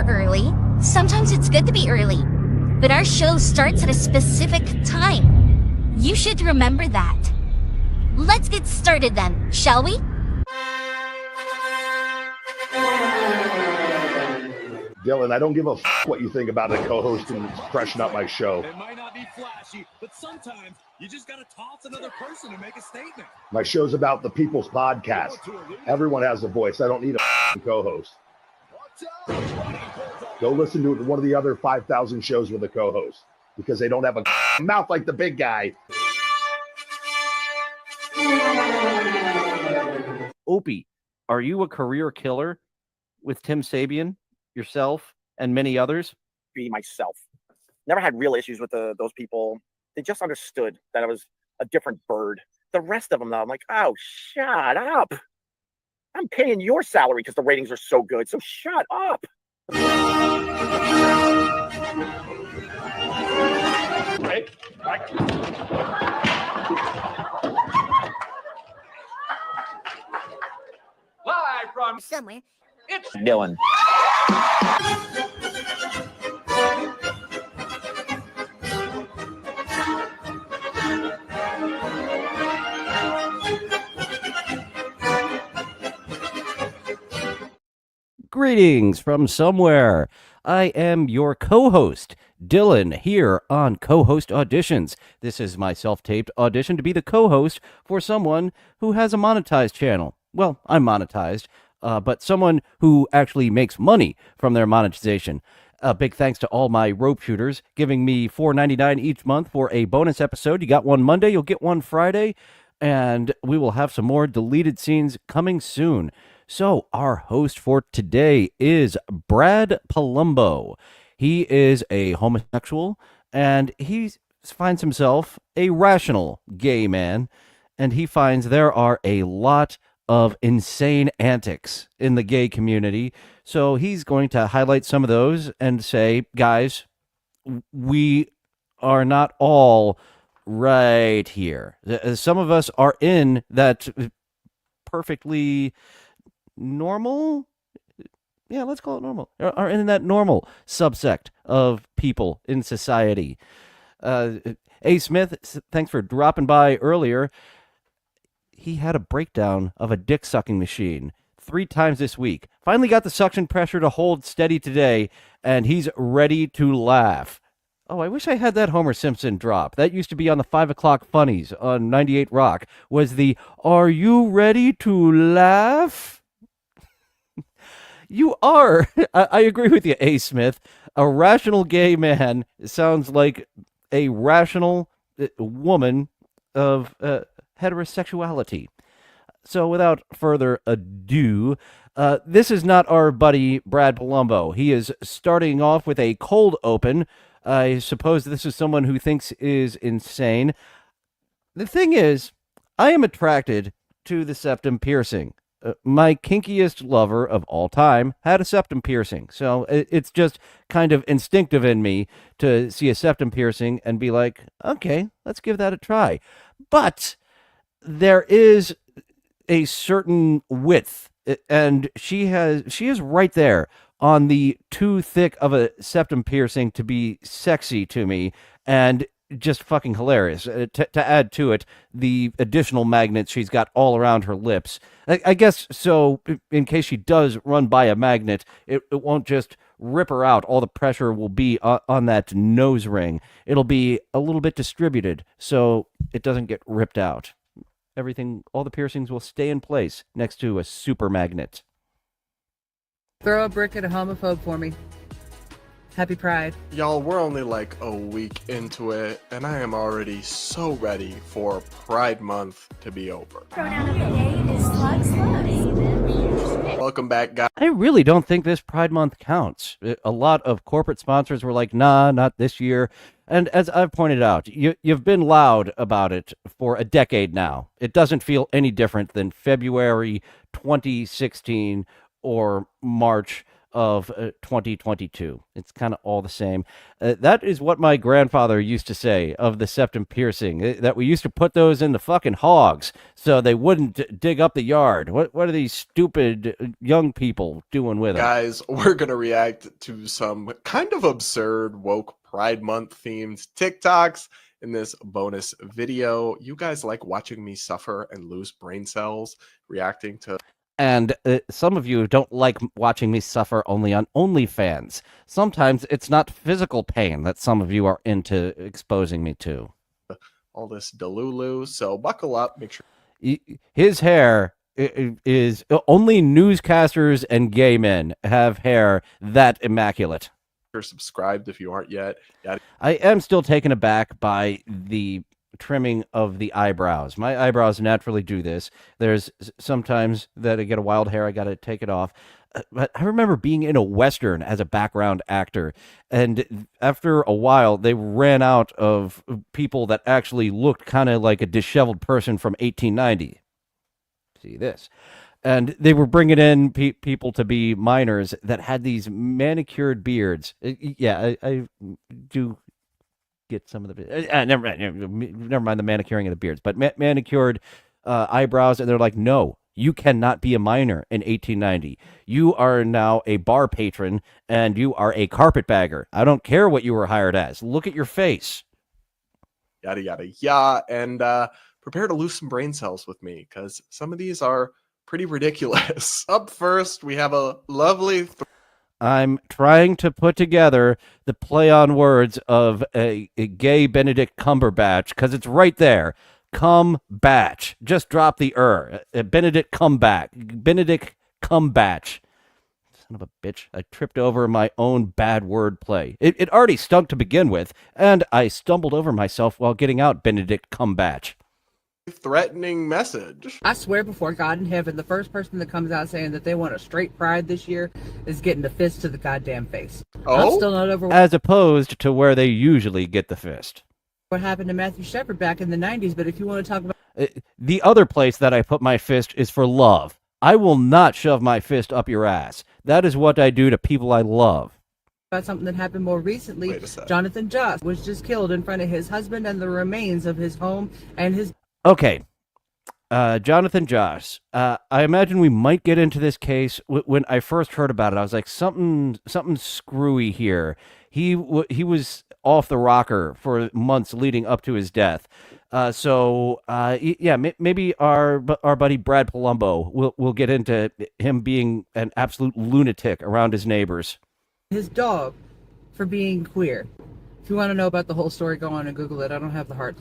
we're early. Sometimes it's good to be early. But our show starts at a specific time. You should remember that. Let's get started then, shall we? Dillon, I don't give a what you think about a co-host and freshen up my show. It might not be flashy, but sometimes you just got to toss another person to make a statement. My show's about the people's podcast. Everyone has a voice. I don't need a co-host. Go listen to one of the other 5,000 shows with a co-host because they don't have a mouth like the big guy. Opie, are you a career killer with Tim Sabian, yourself, and many others? Be myself. Never had real issues with those people. They just understood that I was a different bird. The rest of them, though, I'm like, oh, shut up. I'm paying your salary because the ratings are so good, so shut up. Hey, Live from Somewhere. it's Dillon. Greetings from somewhere. I am your co-host, Dillon, here on Cohost Auditions. This is my self-taped audition to be the co-host for someone who has a monetized channel. Well, I'm monetized, but someone who actually makes money from their monetization. A big thanks to all my rope shooters, giving me $4.99 each month for a bonus episode. You got one Monday, you'll get one Friday, and we will have some more deleted scenes coming soon. So our host for today is Brad Polombo. He is a homosexual, and he finds himself a rational gay man, and he finds there are a lot of insane antics in the gay community. So he's going to highlight some of those and say, guys, we are not all right here. Some of us are in that perfectly normal, yeah, let's call it normal, are in that normal subsect of people in society. A. Smith, thanks for dropping by earlier. He had a breakdown of a dick-sucking machine 3 times this week. Finally got the suction pressure to hold steady today, and he's ready to laugh. Oh, I wish I had that Homer Simpson drop. That used to be on the 5 o'clock funnies on 98 Rock, was the, "Are you ready to laugh?" You are. I agree with you, A. Smith. A rational gay man sounds like a rational woman of heterosexuality. So without further ado, this is not our buddy Brad Polombo. He is starting off with a cold open. I suppose this is someone who thinks is insane. The thing is, I am attracted to the septum piercing. My kinkiest lover of all time had a septum piercing. So it's just kind of instinctive in me to see a septum piercing and be like, okay, let's give that a try. But there is a certain width, and she is right there on the too thick of a septum piercing to be sexy to me, and just fucking hilarious. To add to it, the additional magnets she's got all around her lips. I guess so, in case she does run by a magnet, it won't just rip her out. All the pressure will be on that nose ring. It'll be a little bit distributed, so it doesn't get ripped out. Everything, all the piercings will stay in place next to a super magnet. Throw a brick at a homophobe for me. Happy Pride. Y'all, we're only like a week into it, and I am already so ready for Pride Month to be over. Pronoun of the day is slugs. Welcome back, guys. I really don't think this Pride Month counts. A lot of corporate sponsors were like, nah, not this year. And as I've pointed out, you've been loud about it for a decade now. It doesn't feel any different than February 2016 or March of 2022. It's kind of all the same. That is what my grandfather used to say of the septum piercing, that we used to put those in the fucking hogs so they wouldn't dig up the yard. What are these stupid young people doing with them? Guys, we're going to react to some kind of absurd woke Pride Month themed TikToks in this bonus video. You guys like watching me suffer and lose brain cells reacting to. And some of you don't like watching me suffer only on OnlyFans. Sometimes it's not physical pain that some of you are into exposing me to. All this delulu, so buckle up, make sure. His hair is only newscasters and gay men have hair that immaculate. You're subscribed if you aren't yet. I am still taken aback by the trimming of the eyebrows. My eyebrows naturally do this. There's sometimes that I get a wild hair, I got to take it off. But I remember being in a Western as a background actor, and after a while, they ran out of people that actually looked kind of like a disheveled person from 1890. See this. And they were bringing in people to be minors that had these manicured beards. Yeah, I do get some of the never mind the manicuring of the beards, but manicured eyebrows, and they're like, no, you cannot be a minor in 1890. You are now a bar patron, and you are a carpetbagger. I don't care what you were hired as. Look at your face. Yada yada yada, and prepare to lose some brain cells with me, because some of these are pretty ridiculous. Up first, we have a lovely. I'm trying to put together the play on words of a gay Benedict Cumberbatch, because it's right there. Cumbatch. Just drop the Benedict Cumbatch. Benedict Cumbatch. Son of a bitch. I tripped over my own bad word play. It already stunk to begin with, and I stumbled over myself while getting out Benedict Cumbatch. Threatening message. I swear before God in heaven, the first person that comes out saying that they want a straight pride this year is getting the fist to the goddamn face. I'm still not over as opposed to where they usually get the fist. What happened to Matthew Shepard back in the 90s, but if you want to talk about the other place that I put my fist is for love. I will not shove my fist up your ass. That is what I do to people I love. About something that happened more recently, Jonathan Joss was just killed in front of his husband and the remains of his home and his. Okay, Jonathan Joss. I imagine we might get into this case. When I first heard about it, I was like, something screwy here. He was off the rocker for months leading up to his death. Yeah, maybe our buddy Brad Polombo will get into him being an absolute lunatic around his neighbors. His dog for being queer. If you want to know about the whole story, go on and Google it. I don't have the heart.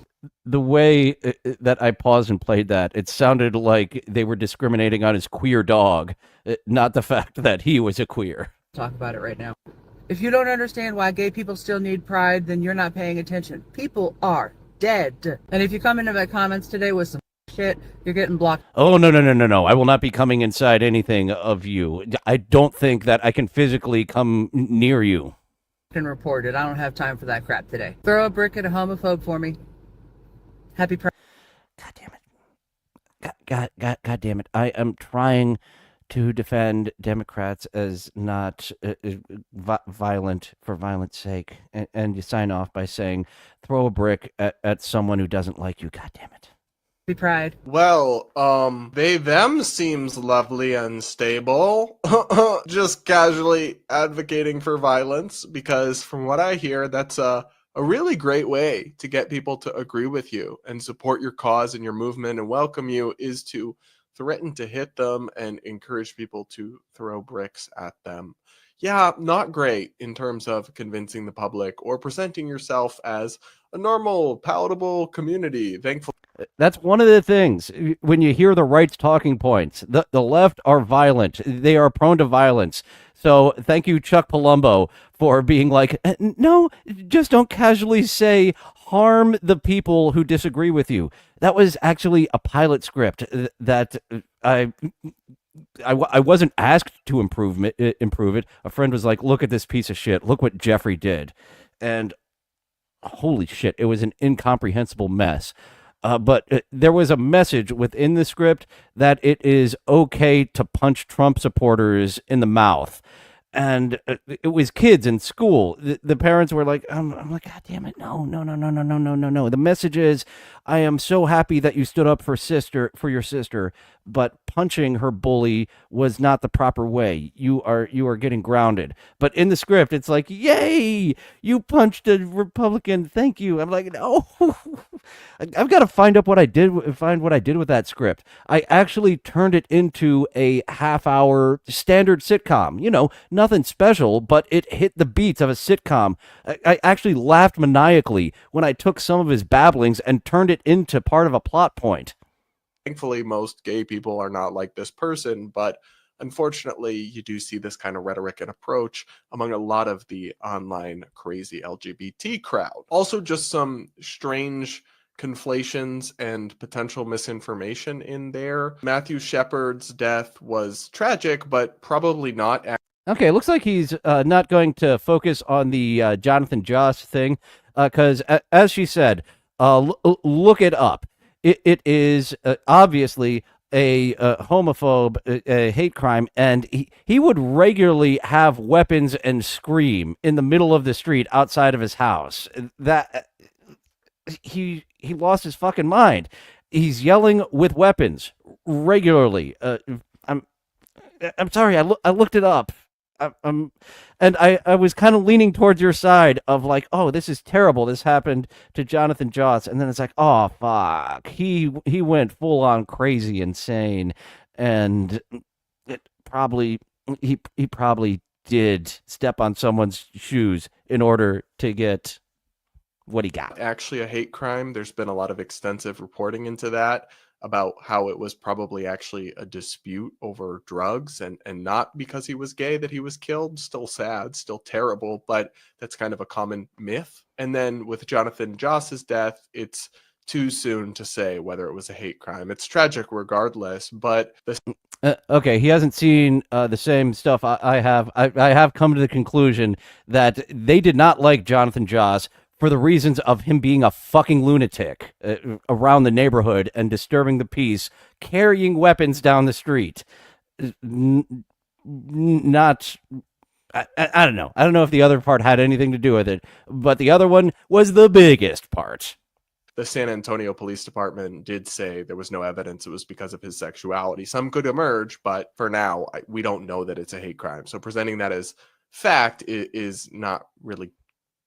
The way that I paused and played that, it sounded like they were discriminating on his queer dog, not the fact that he was a queer. Talk about it right now. If you don't understand why gay people still need pride, then you're not paying attention. People are dead. And if you come into my comments today with some shit, you're getting blocked. Oh, no. I will not be coming inside anything of you. I don't think that I can physically come near you. And report it. I don't have time for that crap today. Throw a brick at a homophobe for me. Happy Pride. God damn it. God damn it. I am trying to defend Democrats as not violent for violence sake. And you sign off by saying, throw a brick at someone who doesn't like you. God damn it. Happy Pride. Well, them seems lovely and stable. Just casually advocating for violence, because from what I hear, that's a really great way to get people to agree with you and support your cause and your movement and welcome you, is to threaten to hit them and encourage people to throw bricks at them. Yeah, not great in terms of convincing the public or presenting yourself as a normal, palatable community. Thankfully. That's one of the things when you hear the right's talking points. The left are violent. They are prone to violence. So thank you, Chuck Polombo, for being like, no, just don't casually say harm the people who disagree with you. That was actually a pilot script that I wasn't asked to improve it. A friend was like, look at this piece of shit. Look what Jeffrey did. And holy shit, it was an incomprehensible mess. But there was a message within the script that it is okay to punch Trump supporters in the mouth. and it was kids in school. The parents were like, I'm like, God damn it, no, no, no, no, no, no, no, no, no. The message is, I am so happy that you stood up for your sister, but punching her bully was not the proper way. You are getting grounded. But in the script, it's like, yay, you punched a Republican. Thank you. I'm like, no, I've got to find what I did with that script. I actually turned it into a half-hour standard sitcom. Nothing special, but it hit the beats of a sitcom. I actually laughed maniacally when I took some of his babblings and turned it into part of a plot point. Thankfully, most gay people are not like this person, but unfortunately, you do see this kind of rhetoric and approach among a lot of the online crazy LGBT crowd. Also, just some strange conflations and potential misinformation in there. Matthew Shepard's death was tragic, but probably not. Okay, it looks like he's not going to focus on the Jonathan Joss thing, because as she said, look it up. It is obviously a homophobe, a hate crime, and he would regularly have weapons and scream in the middle of the street outside of his house. That he lost his fucking mind. He's yelling with weapons regularly. I'm sorry. I looked it up. And I was kind of leaning towards your side of like, oh, this is terrible. This happened to Jonathan Joss, and then it's like, oh fuck, he went full on crazy, insane, and he probably did step on someone's shoes in order to get what he got. Actually, a hate crime. There's been a lot of extensive reporting into that, about how it was probably actually a dispute over drugs and not because he was gay that he was killed. Still sad, still terrible, but that's kind of a common myth. And then with Jonathan Joss's death, it's too soon to say whether it was a hate crime. It's tragic regardless, but okay, he hasn't seen the same stuff I have. I have come to the conclusion that they did not like Jonathan Joss for the reasons of him being a fucking lunatic around the neighborhood and disturbing the peace, carrying weapons down the street. I don't know. I don't know if the other part had anything to do with it, but the other one was the biggest part. The San Antonio Police Department did say there was no evidence it was because of his sexuality. Some could emerge, but for now, we don't know that it's a hate crime. So presenting that as fact is not really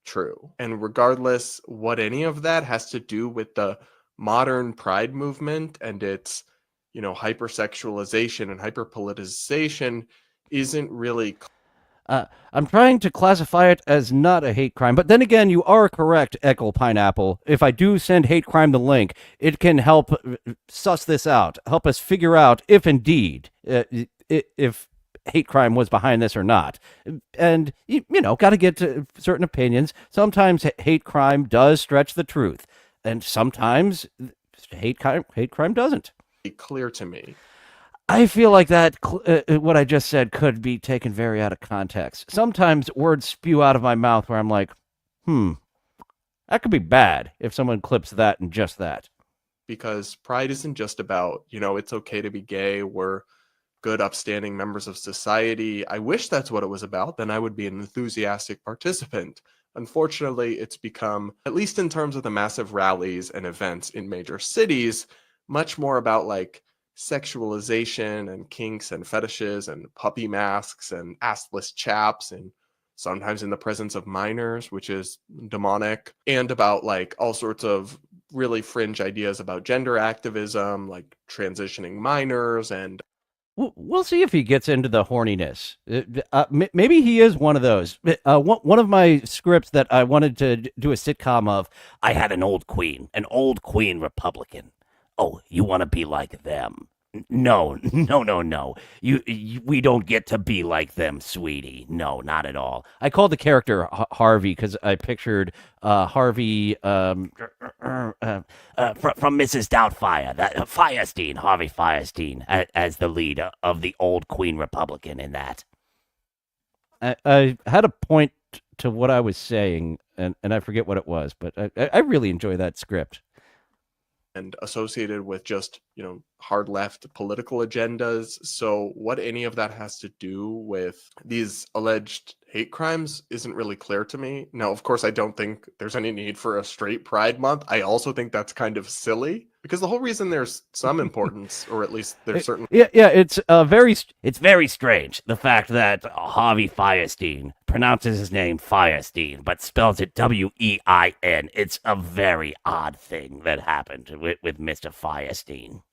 true. And regardless what any of that has to do with the modern pride movement and its, hypersexualization and hyperpoliticization isn't really... I'm trying to classify it as not a hate crime, but then again, you are correct, Eckle Pineapple. If I do send Hate Crime the link, it can help suss this out, help us figure out if indeed, if hate crime was behind this or not. And, got to get to certain opinions. Sometimes hate crime does stretch the truth, and sometimes hate crime doesn't. Clear to me. I feel like that what I just said could be taken very out of context. Sometimes words spew out of my mouth where I'm like, that could be bad if someone clips that and just that. Because pride isn't just about, it's okay to be gay. We're good, upstanding members of society. I wish that's what it was about. Then I would be an enthusiastic participant. Unfortunately, it's become, at least in terms of the massive rallies and events in major cities, much more about like sexualization and kinks and fetishes and puppy masks and assless chaps, and sometimes in the presence of minors, which is demonic, and about like all sorts of really fringe ideas about gender activism, like transitioning minors. And we'll see if he gets into the horniness. Maybe he is one of those. One of my scripts that I wanted to do a sitcom of, I had an old queen Republican. Oh, you want to be like them? No. We don't get to be like them, sweetie. No, not at all. I called the character Harvey because I pictured Harvey from Mrs. Doubtfire, Firestein, Harvey Firestein, as the lead of the old Queen Republican in that. I had a point to what I was saying, and I forget what it was, but I really enjoy that script. and associated with just, hard left political agendas. So what any of that has to do with these alleged hate crimes isn't really clear to me. Now, of course, I don't think there's any need for a straight Pride Month. I also think that's kind of silly, because the whole reason there's some importance, or at least there's certain... Yeah, it's very strange, the fact that Harvey Fierstein pronounces his name Firestein, but spells it W-E-I-N. It's a very odd thing that happened with Mr. Firestein.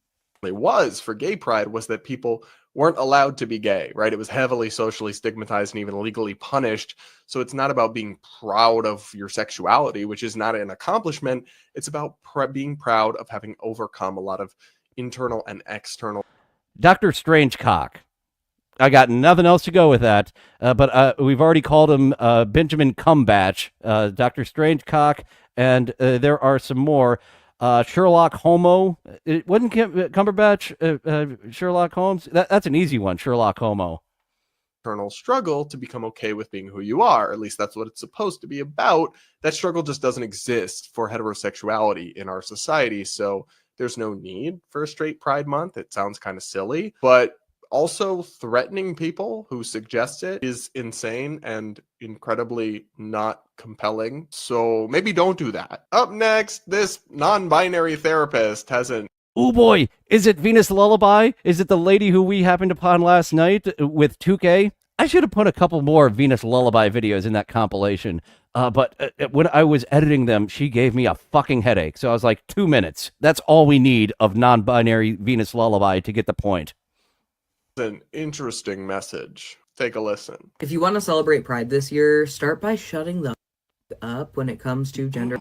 Was for gay pride was that people weren't allowed to be gay, right? It was heavily socially stigmatized and even legally punished. So it's not about being proud of your sexuality, which is not an accomplishment. It's about being proud of having overcome a lot of internal and external. Dr. Strangecock. I got nothing else to go with that, but we've already called him Benjamin Cumberbatch, Dr. Strangecock, and there are some more. Sherlock Homo. It wasn't Cumberbatch, Sherlock Holmes. That's an easy one, Sherlock Homo. Internal struggle to become okay with being who you are. At least that's what it's supposed to be about. That struggle just doesn't exist for heterosexuality in our society. So there's no need for a straight Pride Month. It sounds kind of silly, but also threatening people who suggest it is insane and incredibly not compelling. So maybe don't do that. Up next, this non-binary therapist has an... Oh boy, is it Venus Lullaby? Is it the lady who we happened upon last night with 2K? I should have put a couple more Venus Lullaby videos in that compilation. But when I was editing them, she gave me a fucking headache. So I was like, 2 minutes. That's all we need of non-binary Venus Lullaby to get the point. An interesting message. Take a listen. If you want to celebrate Pride this year, start by shutting the up when it comes to gender.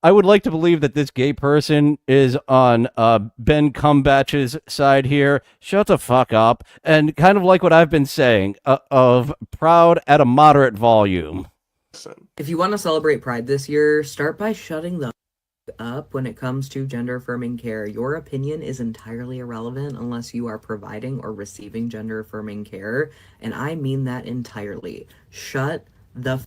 I would like to believe that this gay person is on Ben Cumberbatch's side here. Shut the fuck up. And kind of like what I've been saying, of proud at a moderate volume. If you want to celebrate Pride this year, start by shutting the up when it comes to gender affirming care. Your opinion is entirely irrelevant unless you are providing or receiving gender affirming care, and I mean that entirely. Shut the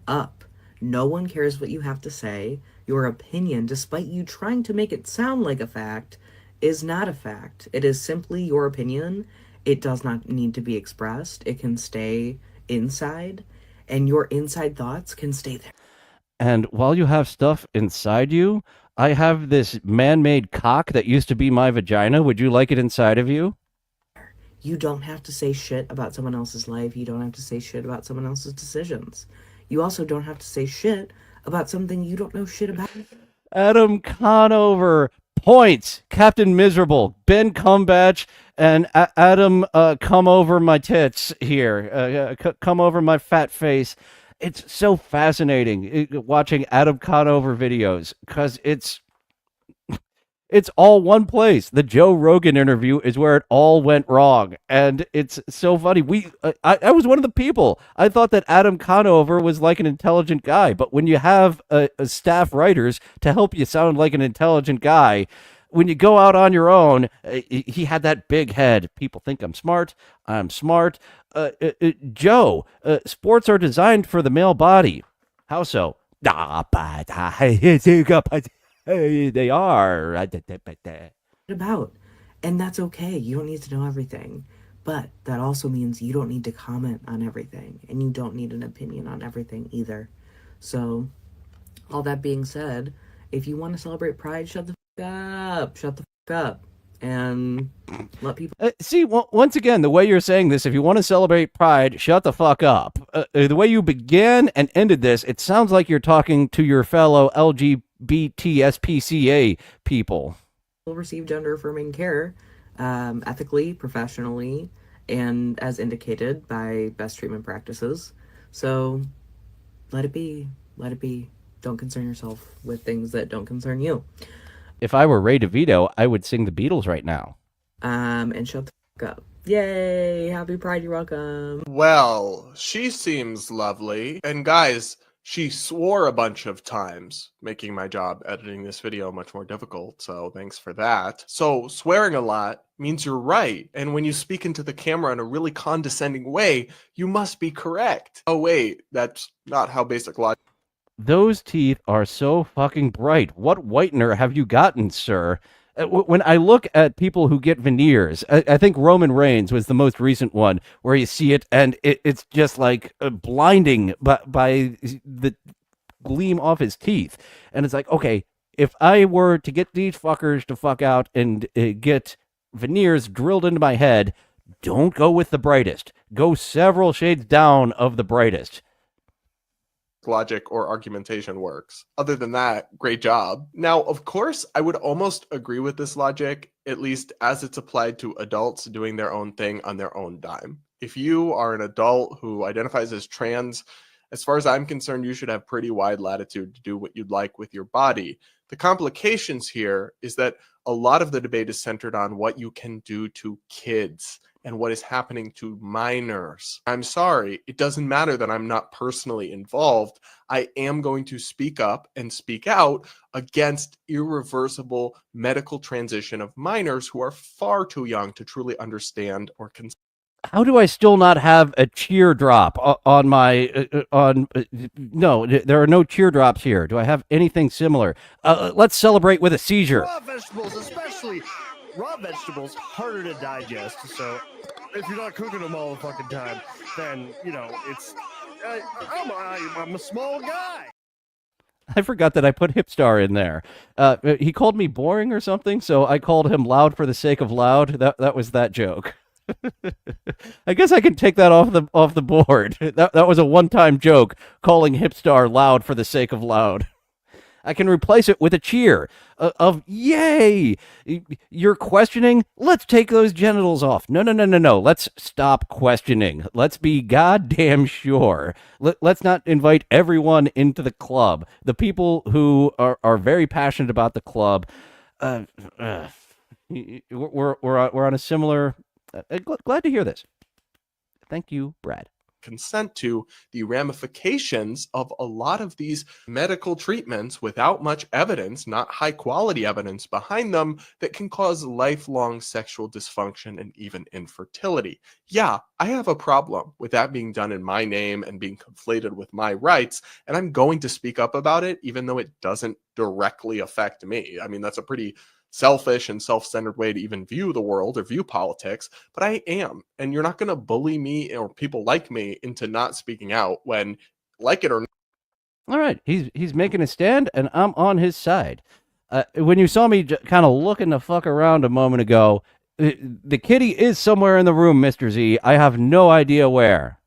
up. No one cares what you have to say. Your opinion, despite you trying to make it sound like a fact, is not a fact. It is simply your opinion. It does not need to be expressed. It can stay inside, and your inside thoughts can stay there. And while you have stuff inside you, I have this man-made cock that used to be my vagina. Would you like it inside of you? You don't have to say shit about someone else's life. You don't have to say shit about someone else's decisions. You also don't have to say shit about something you don't know shit about. Adam Conover, points. Captain Miserable, Ben Cumberbatch, and Adam, come over my tits here. Come over my fat face. It's so fascinating watching Adam Conover videos because it's all one place. The Joe Rogan interview is where it all went wrong, and it's so funny. I was one of the people. I thought that Adam Conover was like an intelligent guy, but when you have a staff writers to help you sound like an intelligent guy, when you go out on your own, he had that big head. People think I'm smart. I'm smart. Joe, sports are designed for the male body. How so? They are. About. And that's okay. You don't need to know everything. But that also means you don't need to comment on everything. And you don't need an opinion on everything either. So, all that being said, if you want to celebrate Pride, shut the fuck up. Shut the fuck up. And let people... See, once again, the way you're saying this, if you want to celebrate Pride, shut the fuck up. The way you began and ended this, it sounds like you're talking to your fellow LGBTSPCA people. Will receive gender affirming care ethically, professionally, and as indicated by best treatment practices. So let it be. Let it be. Don't concern yourself with things that don't concern you. If I were Ray DeVito, I would sing the Beatles right now. And shut the fuck up. Yay! Happy Pride, you're welcome. Well, she seems lovely. And guys, she swore a bunch of times, making my job editing this video much more difficult, so thanks for that. So swearing a lot means you're right, and when you speak into the camera in a really condescending way, you must be correct. Oh wait, that's not how basic logic... Those teeth are so fucking bright. What whitener have you gotten, sir? When I look at people who get veneers, I think Roman Reigns was the most recent one where you see it and it's just like blinding by the gleam off his teeth. And it's like, okay, if I were to get these fuckers to fuck out and get veneers drilled into my head, don't go with the brightest. Go several shades down of the brightest. Logic or argumentation works. Other than that, great job. Now, of course, I would almost agree with this logic, at least as it's applied to adults doing their own thing on their own dime. If you are an adult who identifies as trans, as far as I'm concerned, you should have pretty wide latitude to do what you'd like with your body. The complications here is that a lot of the debate is centered on what you can do to kids and what is happening to minors. I'm sorry, it doesn't matter that I'm not personally involved. I am going to speak up and speak out against irreversible medical transition of minors who are far too young to truly understand or consent. How do I still not have a cheer drop on my no, there are no cheer drops here. Do I have anything similar? Let's celebrate with a seizure. Raw vegetables, especially raw vegetables, harder to digest. So if you're not cooking them all the fucking time, then, you know, it's I'm a small guy. I forgot that I put Hipstar in there. He called me boring or something, so I called him loud for the sake of loud. That was that joke. I guess I can take that off the board. That was a one-time joke, calling Hipstar loud for the sake of loud. I can replace it with a cheer of yay. You're questioning? Let's take those genitals off. No. Let's stop questioning. Let's be goddamn sure. Let's not invite everyone into the club. The people who are very passionate about the club, we're on a similar. Glad to hear this. Thank you, Brad. Consent to the ramifications of a lot of these medical treatments without much evidence, not high quality evidence behind them, that can cause lifelong sexual dysfunction and even infertility. Yeah, I have a problem with that being done in my name and being conflated with my rights, and I'm going to speak up about it, even though it doesn't directly affect me. I mean, that's a pretty selfish and self-centered way to even view the world or view politics, but I am. And you're not going to bully me or people like me into not speaking out when, like it or not. All right, he's making a stand, and I'm on his side. When you saw me kind of looking the fuck around a moment ago, the kitty is somewhere in the room, Mr. Z. I have no idea where.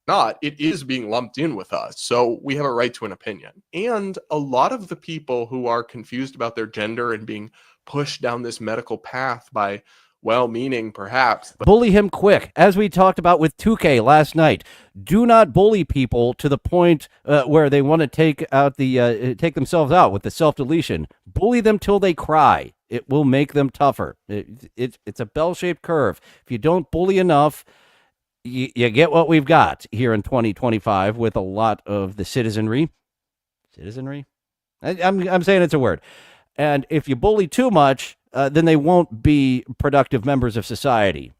Not, it is being lumped in with us. So we have a right to an opinion. And a lot of the people who are confused about their gender and being pushed down this medical path by well-meaning, perhaps. Bully him quick, as we talked about with 2K last night. Do not bully people to the point where they want to take themselves out with the self-deletion. Bully them till they cry. It will make them tougher. It's a bell-shaped curve. If you don't bully enough, you get what we've got here in 2025 with a lot of the citizenry. I'm saying it's a word. And if you bully too much, then they won't be productive members of society.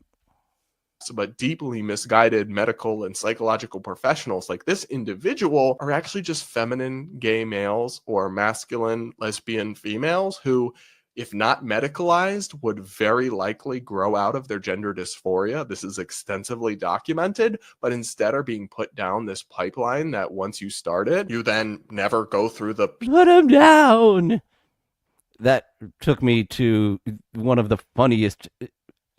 But deeply misguided medical and psychological professionals like this individual are actually just feminine gay males or masculine lesbian females who, if not medicalized, would very likely grow out of their gender dysphoria. This is extensively documented, but instead are being put down this pipeline that once you start it, you then never go through the put them down. That took me to one of the funniest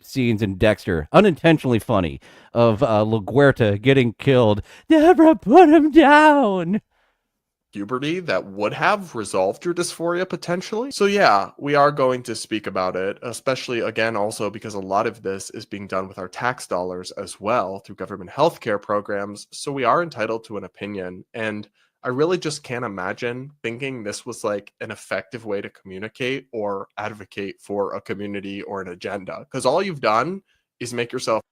scenes in Dexter, unintentionally funny, of LaGuerta getting killed. Deborah, put him down. Puberty that would have resolved your dysphoria potentially. So yeah, we are going to speak about it, especially again also because a lot of this is being done with our tax dollars as well through government healthcare programs. So we are entitled to an opinion, and I really just can't imagine thinking this was like an effective way to communicate or advocate for a community or an agenda, because all you've done is make yourself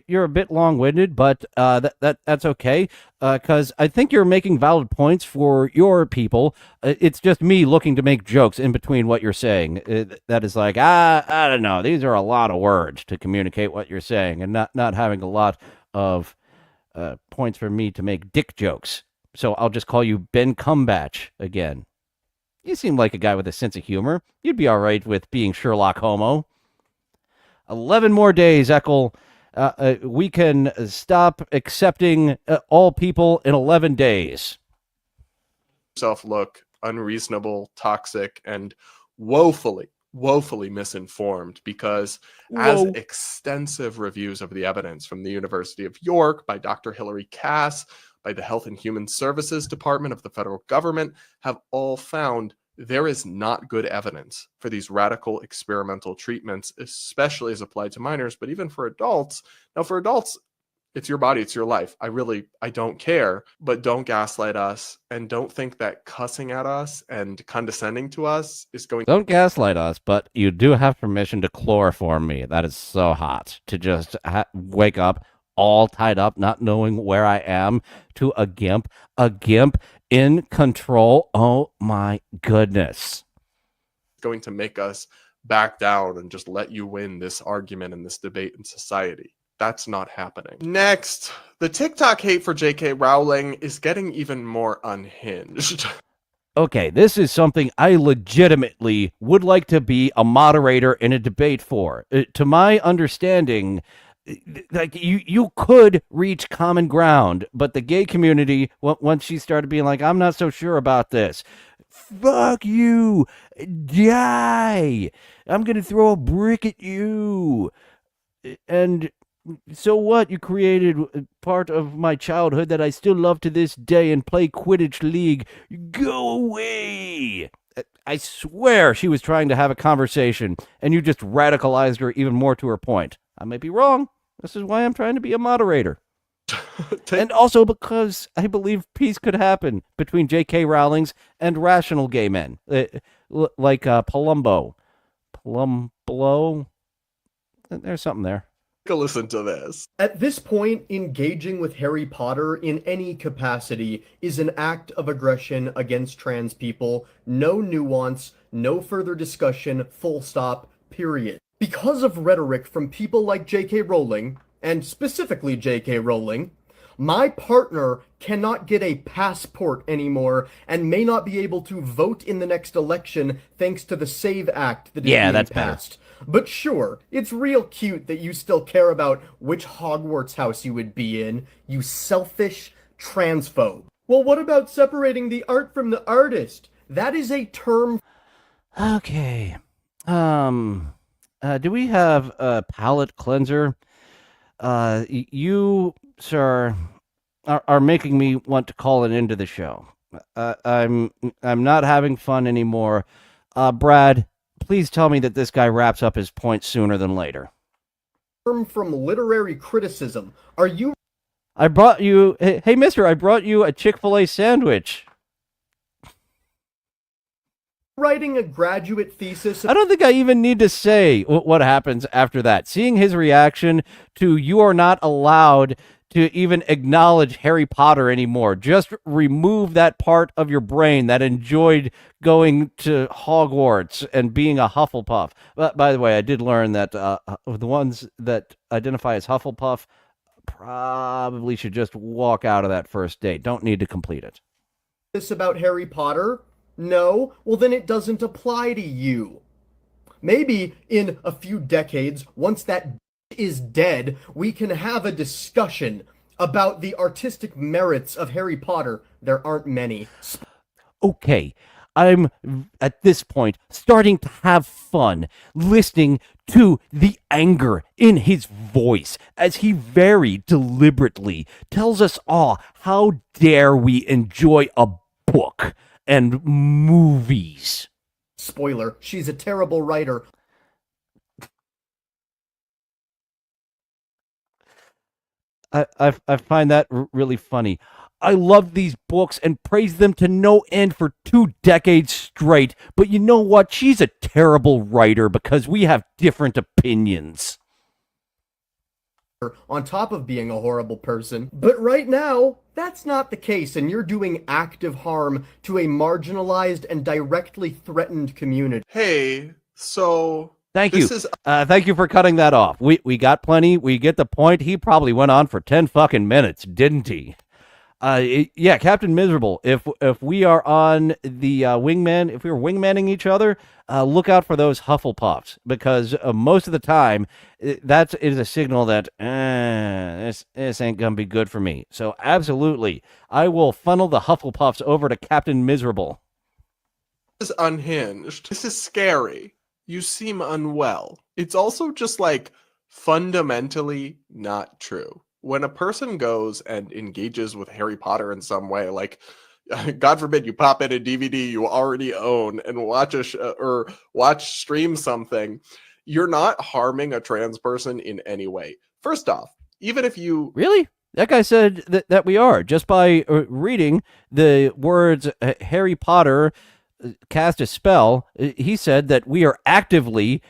you're a bit long-winded, but that's okay, because I think you're making valid points for your people. It's just me looking to make jokes in between what you're saying. That is like, I don't know, these are a lot of words to communicate what you're saying, and not having a lot of points for me to make dick jokes. so I'll just call you Ben Cumbatch again. You seem like a guy with a sense of humor. You'd be all right with being Sherlock Homo. 11 more days, Eckel. We can stop accepting all people in 11 days. Yourself look unreasonable, toxic, and woefully misinformed, because as extensive reviews of the evidence from the University of York by Dr. Hilary Cass, by the Health and Human Services Department of the federal government, have all found there is not good evidence for these radical experimental treatments, especially as applied to minors, but even for adults. Now, for adults, it's your body, it's your life. I don't care, but don't gaslight us, and don't think that cussing at us and condescending to us is going. Don't gaslight us, but you do have permission to chloroform me. That is so hot to just wake up all tied up, not knowing where I am, to a gimp in control. Oh my goodness. Going to make us back down and just let you win this argument and this debate in society. That's not happening. Next, the TikTok hate for J.K. Rowling is getting even more unhinged. Okay, this is something I legitimately would like to be a moderator in a debate for. To my understanding, like you could reach common ground, but the gay community, once she started being like, I'm not so sure about this, fuck you, die, I'm gonna throw a brick at you, and so what? You created part of my childhood that I still love to this day and play Quidditch League. Go away. I swear she was trying to have a conversation, and you just radicalized her even more to her point. I may be wrong. This is why I'm trying to be a moderator. And also because I believe peace could happen between J.K. Rowling's and rational gay men, like Polombo. There's something there. Listen to this. At this point, engaging with Harry Potter in any capacity is an act of aggression against trans people. No nuance, no further discussion, full stop, period. Because of rhetoric from people like J.K. Rowling, and specifically J.K. Rowling, my partner cannot get a passport anymore and may not be able to vote in the next election thanks to the SAVE Act that is being passed. But sure, it's real cute that you still care about which Hogwarts house you would be in, you selfish transphobe. Well, what about separating the art from the artist? That is a term. Okay. Do we have a palate cleanser? You, sir, are making me want to call it into the show. I'm not having fun anymore. Brad, please tell me that this guy wraps up his point sooner than later. From literary criticism. Are you... I brought you... Hey, mister, I brought you a Chick-fil-A sandwich. Writing a graduate thesis... I don't think I even need to say what happens after that. Seeing his reaction to you are not allowed to even acknowledge Harry Potter anymore. Just remove that part of your brain that enjoyed going to Hogwarts and being a Hufflepuff. But by the way, I did learn that the ones that identify as Hufflepuff probably should just walk out of that first date. Don't need to complete it. This about Harry Potter? No? Well, then it doesn't apply to you. Maybe in a few decades, once that is dead, we can have a discussion about the artistic merits of Harry Potter. There aren't many. Okay, I'm, at this point, starting to have fun listening to the anger in his voice as he very deliberately tells us all how dare we enjoy a book and movies. Spoiler, she's a terrible writer. I find that really funny. I love these books and praise them to no end for 2 decades straight. But you know what? She's a terrible writer because we have different opinions. On top of being a horrible person. But right now, that's not the case, and you're doing active harm to a marginalized and directly threatened community. Hey, so... Thank you. Thank you for cutting that off. We got plenty. We get the point. He probably went on for 10 fucking minutes, didn't he? Yeah, Captain Miserable. If we are on the wingman, if we were wingmanning each other, look out for those Hufflepuffs because most of the time that is a signal that this ain't gonna be good for me. So absolutely, I will funnel the Hufflepuffs over to Captain Miserable. This is unhinged. This is scary. You seem unwell. It's also just like fundamentally not true. When a person goes and engages with Harry Potter in some way, like God forbid you pop in a DVD you already own and watch stream something, you're not harming a trans person in any way. First off, even if you Really? That guy said that we are just by reading the words Harry Potter cast a spell. He said that we are actively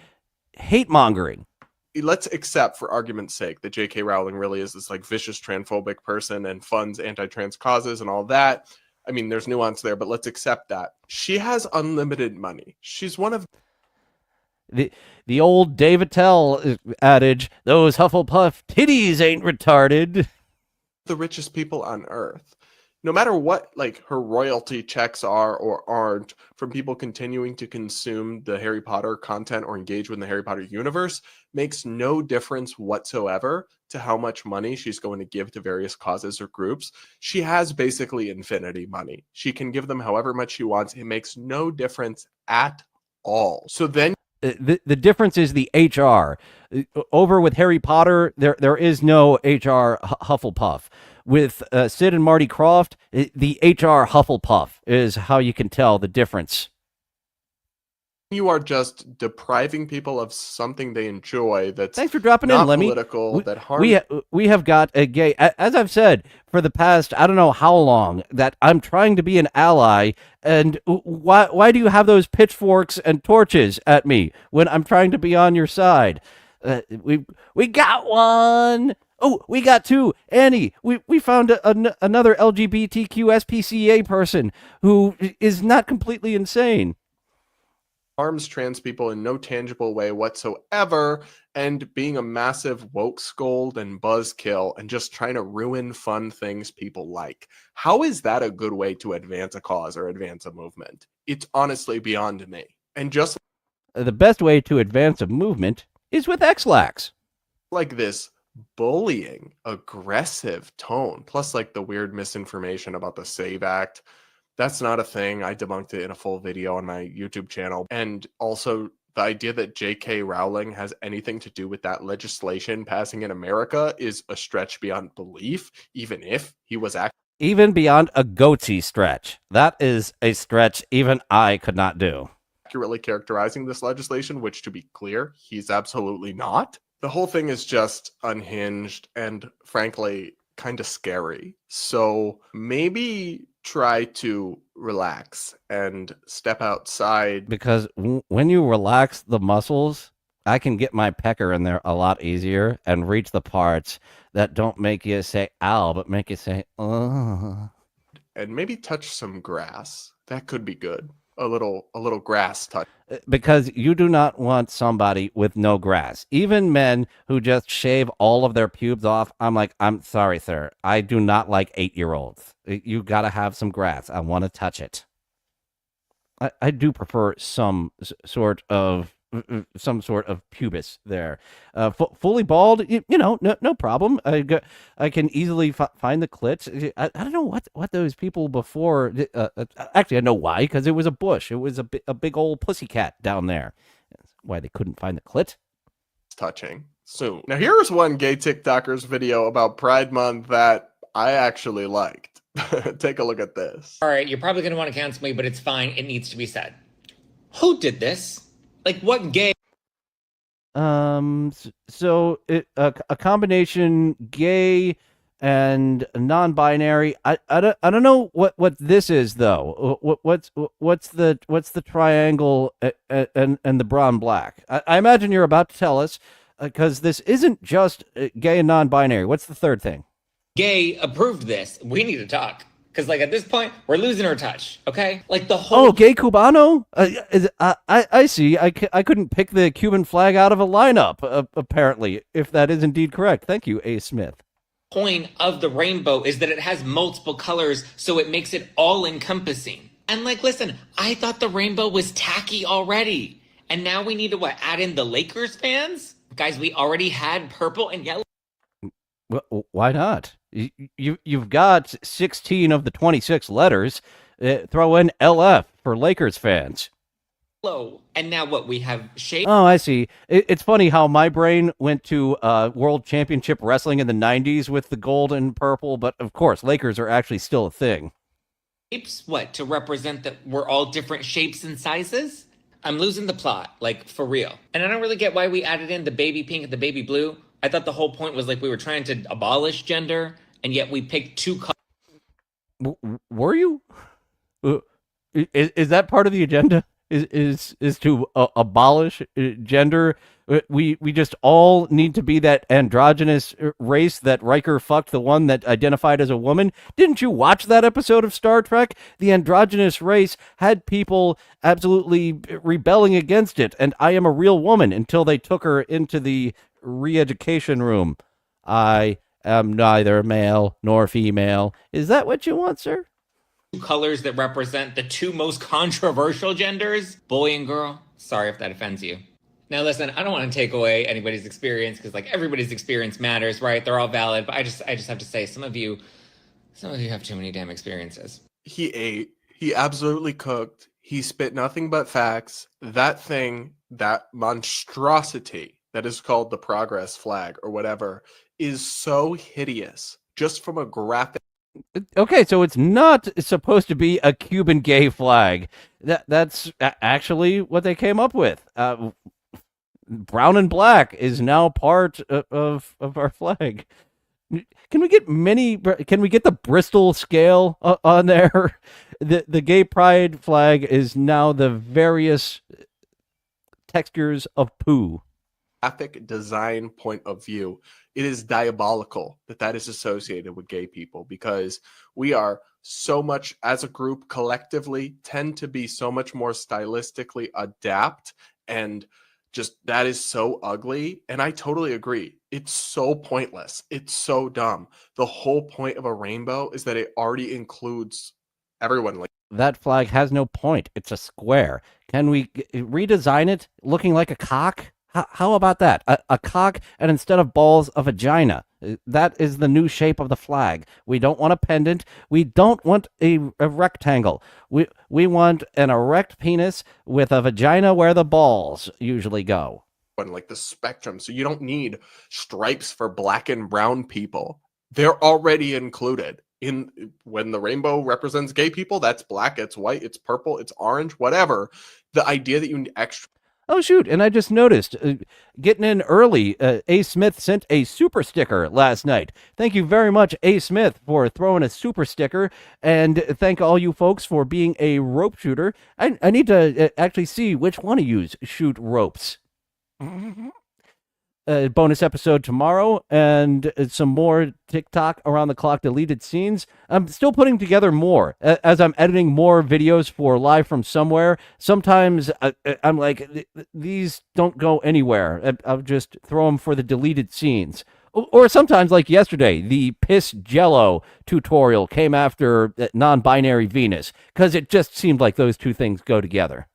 hate mongering. Let's accept for argument's sake that J.K. Rowling really is this like vicious transphobic person and funds anti-trans causes and all that. I mean, there's nuance there, but let's accept that. She has unlimited money. She's one of the old Dave Attell adage, those Hufflepuff titties ain't retarded. the richest people on earth. No matter what like her royalty checks are or aren't from people continuing to consume the Harry Potter content or engage with the Harry Potter universe makes no difference whatsoever to how much money she's going to give to various causes or groups. She has basically infinity money. She can give them however much she wants. It makes no difference at all. So then the difference is the HR. Over with Harry Potter, there is no HR Hufflepuff. With Sid and Marty Krofft, the HR Hufflepuff is how you can tell the difference. You are just depriving people of something they enjoy that's Thanks for dropping not in, Lemmy. political, that harms. We have got a gay, as I've said for the past, I don't know how long, that I'm trying to be an ally, and why do you have those pitchforks and torches at me when I'm trying to be on your side? We got one. Oh, we got two. Annie, we found another LGBTQ SPCA person who is not completely insane. Harms trans people in no tangible way whatsoever, and being a massive woke scold and buzzkill and just trying to ruin fun things people like. How is that a good way to advance a cause or advance a movement? It's honestly beyond me. And just The best way to advance a movement is with X-Lax. like this bullying, aggressive tone, plus like the weird misinformation about the SAVE Act. That's not a thing. I debunked it in a full video on my YouTube channel. And also the idea that J.K. Rowling has anything to do with that legislation passing in America is a stretch beyond belief, even if he was actually Even beyond a goatee stretch. That is a stretch even I could not do. accurately characterizing this legislation, which to be clear, he's absolutely not. The whole thing is just unhinged and frankly kind of scary. So maybe try to relax and step outside. Because when you relax the muscles, I can get my pecker in there a lot easier and reach the parts that don't make you say ow, but make you say ugh. And maybe touch some grass. That could be good. A little grass touch. Because you do not want somebody with no grass. Even men who just shave all of their pubes off, I'm like, I'm sorry, sir. I do not like 8-year-olds. You got to have some grass. I want to touch it. I do prefer some sort of pubis there. Fully bald, no problem. I can easily find the clit. I don't know what those people before. Actually, I know why, because it was a bush. It was a big old pussycat down there. That's why they couldn't find the clit. Touching soon. Now here's one gay TikToker's video about Pride Month that I actually liked. Take a look at this. All right, you're probably going to want to cancel me, but it's fine. It needs to be said. Who did this? Like, what gay? So a combination gay and non-binary. I don't know what this is though. What's the triangle and the brown black? I imagine you're about to tell us because this isn't just gay and non-binary. What's the third thing? Gay approved this. We need to talk. Because, like, at this point, we're losing our touch, okay? Like, the whole... Oh, gay Cubano? I see. I couldn't pick the Cuban flag out of a lineup, apparently, if that is indeed correct. Thank you, A. Smith. point of the rainbow is that it has multiple colors, so it makes it all encompassing. And like, listen, I thought the rainbow was tacky already. And now we need to what, add in the Lakers fans? Guys, we already had purple and yellow. Well, why not? You've got 16 of the 26 letters. Throw in LF for Lakers fans. And now what, we have shade? Oh, I see. It's funny how my brain went to World Championship Wrestling in the 90s with the gold and purple, but of course, Lakers are actually still a thing. Shapes? What, to represent that we're all different shapes and sizes? I'm losing the plot, like, for real. And I don't really get why we added in the baby pink and the baby blue. I thought the whole point was like we were trying to abolish gender, and yet we picked two colors. Were you? Is that part of the agenda? Is to abolish gender? We just all need to be that androgynous race that Riker fucked the one that identified as a woman. Didn't you watch that episode of Star Trek? The androgynous race had people absolutely rebelling against it, and I am a real woman until they took her into the re-education room. I am neither male nor female. Is that what you want, sir? Colors that represent the two most controversial genders, boy and girl. Sorry if that offends you. Now listen, I don't want to take away anybody's experience because like everybody's experience matters, right? They're all valid, but I just have to say some of you have too many damn experiences. He ate, he absolutely cooked, he spit nothing but facts. That thing, that monstrosity that is called the progress flag or whatever is so hideous just from a graphic. Okay, so it's not supposed to be a Cuban gay flag. That's actually what they came up with. Brown and black is now part of our flag. Can we get the Bristol scale on there? The gay pride flag is now the various textures of poo. Graphic design point of view, it is diabolical that is associated with gay people because we are so much as a group collectively tend to be so much more stylistically adept, and just that is so ugly. And I totally agree. It's so pointless. It's so dumb. The whole point of a rainbow is that it already includes everyone. Like, that flag has no point. It's a square. Can we redesign it looking like a cock? How about that? A cock, and instead of balls, a vagina. That is the new shape of the flag. We don't want a pendant. We don't want a rectangle. We want an erect penis with a vagina where the balls usually go. Like the spectrum. So you don't need stripes for black and brown people. They're already included. When the rainbow represents gay people, that's black, it's white, it's purple, it's orange, whatever. The idea that you need extra. Oh, shoot. And I just noticed, getting in early, A. Smith sent a super sticker last night. Thank you very much, A. Smith, for throwing a super sticker. And thank all you folks for being a rope shooter. I need to actually see which one of you shoot ropes. Bonus episode tomorrow, and some more TikTok around the clock deleted scenes. I'm still putting together more as I'm editing more videos for Live from Somewhere. Sometimes I'm like, these don't go anywhere. I'll just throw them for the deleted scenes. Or sometimes, like yesterday, the Piss Jello tutorial came after non-binary Venus, because it just seemed like those two things go together.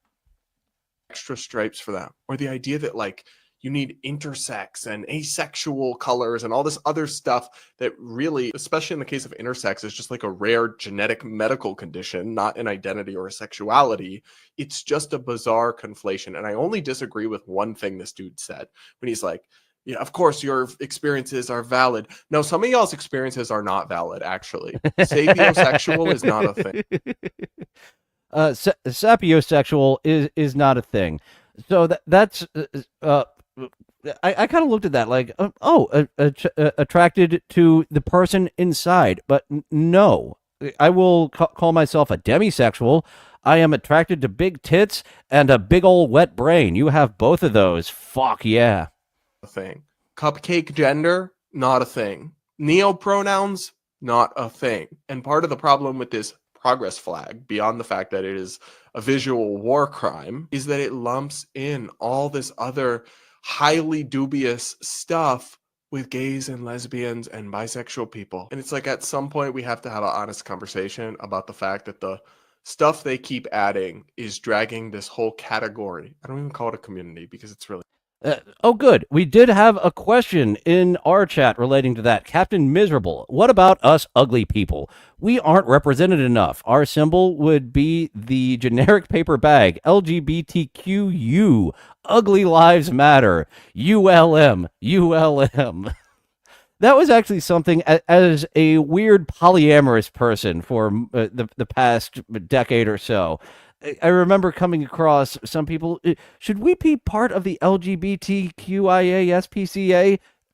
Extra stripes for that. Or the idea that, like, you need intersex and asexual colors and all this other stuff that really, especially in the case of intersex, is just like a rare genetic medical condition, not an identity or a sexuality. It's just a bizarre conflation. And I only disagree with one thing this dude said when he's like, yeah, of course your experiences are valid. No, some of y'all's experiences are not valid, actually. Sapiosexual is not a thing. Sapiosexual is not a thing. So that's... I kind of looked at that like, attracted to the person inside, but no, I will call myself a demisexual. I am attracted to big tits and a big old wet brain. You have both of those. Fuck yeah. A thing. Cupcake gender, not a thing. Neo-pronouns, not a thing. And part of the problem with this progress flag, beyond the fact that it is a visual war crime, is that it lumps in all this other highly dubious stuff with gays and lesbians and bisexual people. And it's like at some point we have to have an honest conversation about the fact that the stuff they keep adding is dragging this whole category. I don't even call it a community because it's really Oh, good. We did have a question in our chat relating to that. Captain Miserable, what about us ugly people? We aren't represented enough. Our symbol would be the generic paper bag. LGBTQU. Ugly Lives Matter. ULM. ULM. That was actually something as a weird polyamorous person for the past decade or so. I remember coming across some people. Should we be part of the LGBTQIA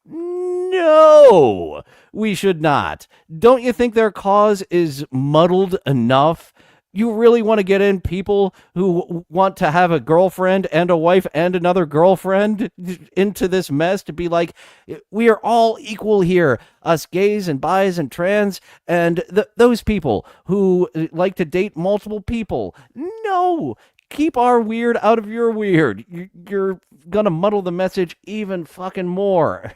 No, we should not. Don't you think their cause is muddled enough? You really want to get in people who want to have a girlfriend and a wife and another girlfriend into this mess to be like, we are all equal here, us gays and bis and trans and those people who like to date multiple people. No, keep our weird out of your weird. You're gonna muddle the message even fucking more.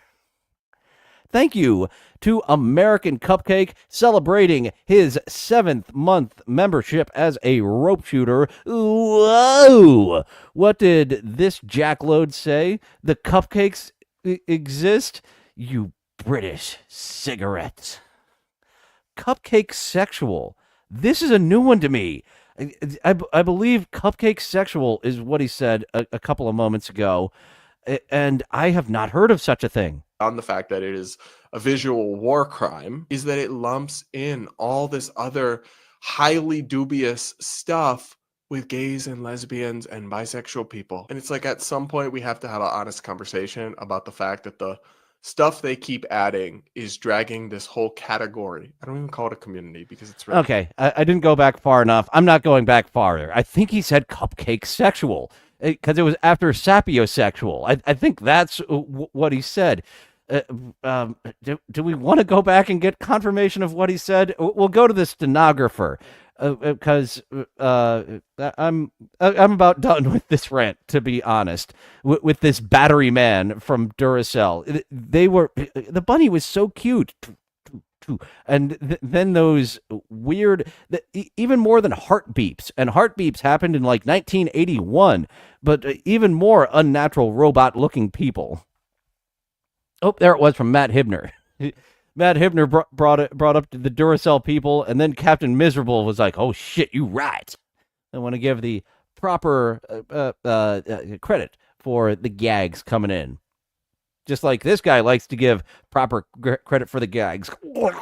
Thank you to American Cupcake celebrating his 7th month membership as a rope shooter. Whoa! What did this jackload say? The cupcakes exist? You British cigarettes. Cupcake sexual. This is a new one to me. I believe cupcake sexual is what he said a couple of moments ago, and I have not heard of such a thing. On the fact that it is a visual war crime is that it lumps in all this other highly dubious stuff with gays and lesbians and bisexual people. And it's like at some point we have to have an honest conversation about the fact that the stuff they keep adding is dragging this whole category. I don't even call it a community because it's really okay. I didn't go back far enough. I'm not going back farther. I think he said cupcake sexual because it was after sapiosexual. I think that's what he said. Do we want to go back and get confirmation of what he said? We'll go to the stenographer because I'm about done with this rant, to be honest. With this battery man from Duracell, the bunny was so cute. And then those weird, even more than heart beeps, and heart beeps happened in like 1981, but even more unnatural robot looking people. Oh, there it was from Matt Hibner. Matt Hibner brought up to the Duracell people, and then Captain Miserable was like, "Oh shit, you right." I want to give the proper credit for the gags coming in. Just like this guy likes to give proper credit for the gags. It's